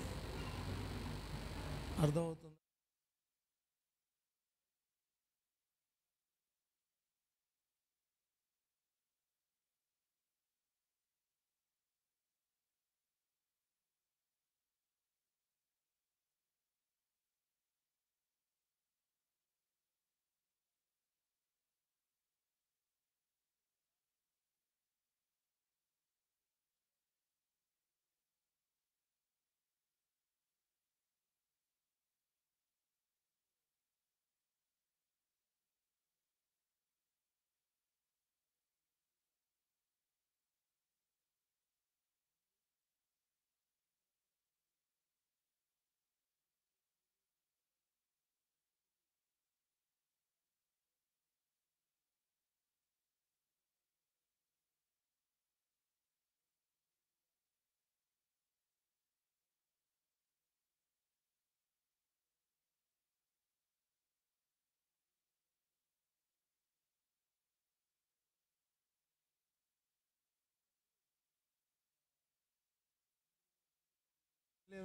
అర్థమవుతుంది.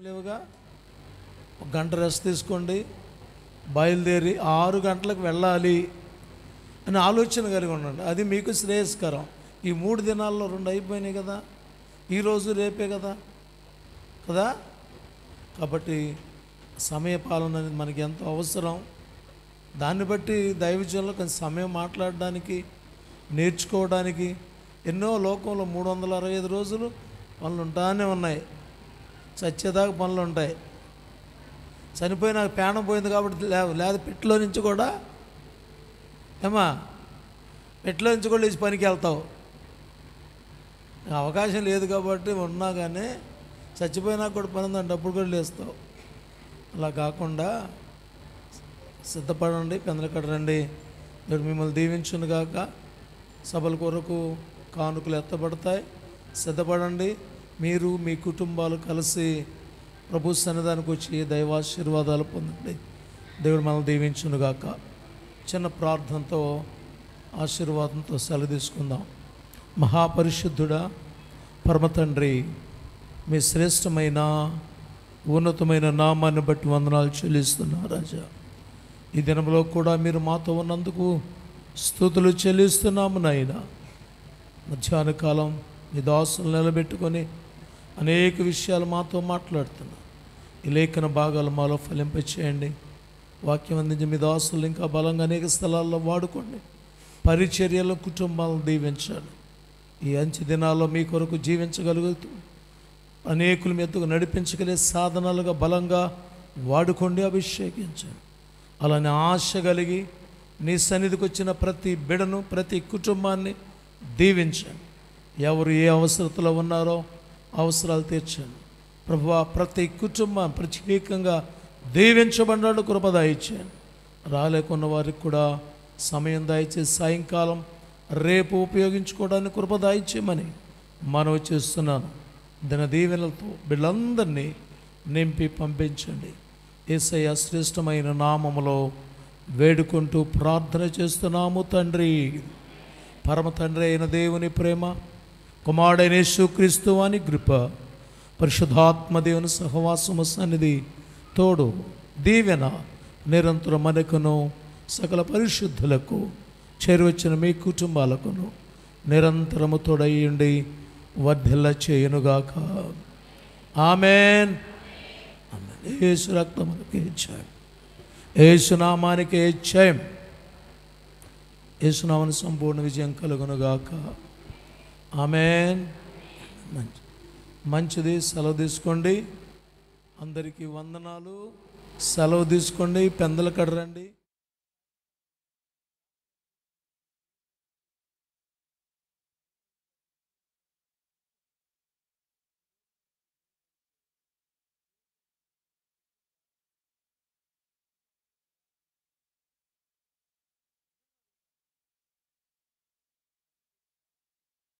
లేవుగా ఒక గంట రెస్ట్ తీసుకోండి, బయలుదేరి 6 గంటలకు వెళ్ళాలి అని ఆలోచన కలిగి ఉండండి. అది మీకు శ్రేయస్కరం. ఈ 3 దినాల్లో 2 అయిపోయినాయి కదా, ఈరోజు రేపే కదా కదా కాబట్టి సమయపాలన అనేది మనకి ఎంతో అవసరం. దాన్ని బట్టి దైవజనులు కొంచెం సమయం మాట్లాడడానికి, నేర్చుకోవడానికి ఎన్నో లోకంలో 365 రోజులు పనులు ఉంటానే ఉన్నాయి. చచ్చేదాకా పనులు ఉంటాయి. చనిపోయిన ప్రాణం పోయింది కాబట్టి లేదా పెట్టిలో నుంచి కూడా పెట్టిలో నుంచి కూడా లేచి పనికి వెళ్తావు. అవకాశం లేదు కాబట్టి ఉన్నా కానీ చచ్చిపోయినా కూడా పని ఉందంటే అప్పుడు కూడా లేస్తావు. అలా కాకుండా సిద్ధపడండి, పెందలకడ రండి. దేవుడు మిమ్మల్ని దీవించును గాక. సభల కొరకు కానుకలు ఎత్తబడతాయి. సిద్ధపడండి. మీరు మీ కుటుంబాలు కలిసి ప్రభు సన్నిధానికి వచ్చి దైవాశీర్వాదాలు పొందండి. దేవుడు మనల్ని దీవించును గాక. చిన్న ప్రార్థనతో ఆశీర్వాదంతో సెలవు తీసుకుందాం. మహాపరిశుద్ధుడా, పరమతండ్రి, మీ శ్రేష్టమైన ఉన్నతమైన నామాన్ని బట్టి వందనాలు చెల్లిస్తున్నా రాజా. ఈ దినంలో కూడా మీరు మాతో ఉన్నందుకు స్తుతులు చెల్లిస్తున్నాము నాయన. మధ్యాహ్న కాలం మీ దాసులు నిలబెట్టుకొని అనేక విషయాలు మాతో మాట్లాడుతున్నా. ఈ లేఖన భాగాలు మాలో ఫలింపచేయండి. వాక్యం అందించి మీ దాసులు ఇంకా బలంగా అనేక స్థలాల్లో వాడుకోండి. పరిచర్యలో కుటుంబాలను దీవించాలి. ఈ అంచె దినాల్లో మీ కొరకు జీవించగలుగుతూ అనేకుల మీదకు నడిపించగలిగే సాధనాలుగా బలంగా వాడుకోండి, అభిషేకించండి. అలానే ఆశ కలిగి నీ సన్నిధికి వచ్చిన ప్రతి బిడను, ప్రతి కుటుంబాన్ని దీవించండి. ఎవరు ఏ అవసరతలో ఉన్నారో అవసరాలు తీర్చండి ప్రభువా. ప్రతి కుటుంబం ప్రత్యేకంగా దీవించబడ్డాడు, కృప దయచేయండి. రాలేకున్న వారికి కూడా సమయం దయచేసి సాయంకాలం రేపు ఉపయోగించుకోవడానికి కృప దయచేయమని మనవి చేస్తున్నాను. దిన దీవెనలతో బిడ్డలందరినీ నింపి పంపించండి. యేసయ్య శ్రేష్టమైన నామములో వేడుకుంటూ ప్రార్థన చేస్తున్నాము తండ్రి. పరమ తండ్రి అయిన దేవుని ప్రేమ, కుమారుడైన యేసుక్రీస్తు వాని కృప, పరిశుద్ధాత్మ దేవుని సహవాసము సన్నిధి తోడు దీవెన నిరంతరం మనకును సకల పరిశుద్ధులకు చేరువచ్చిన మీ కుటుంబాలకును నిరంతరము తోడయ్యండి, వర్ధిల్ల చేయునుగాక. ఆమేన్. యేసు రక్తమునకే జయం, యేసు నామానికే జయం. యేసు నామానికి సంపూర్ణ విజయం కలుగునుగాక. ఆమేన్. మంచిది. సెలవు తీసుకోండి. అందరికీ వందనాలు. సెలవు తీసుకోండి. పెందలకడ రండి.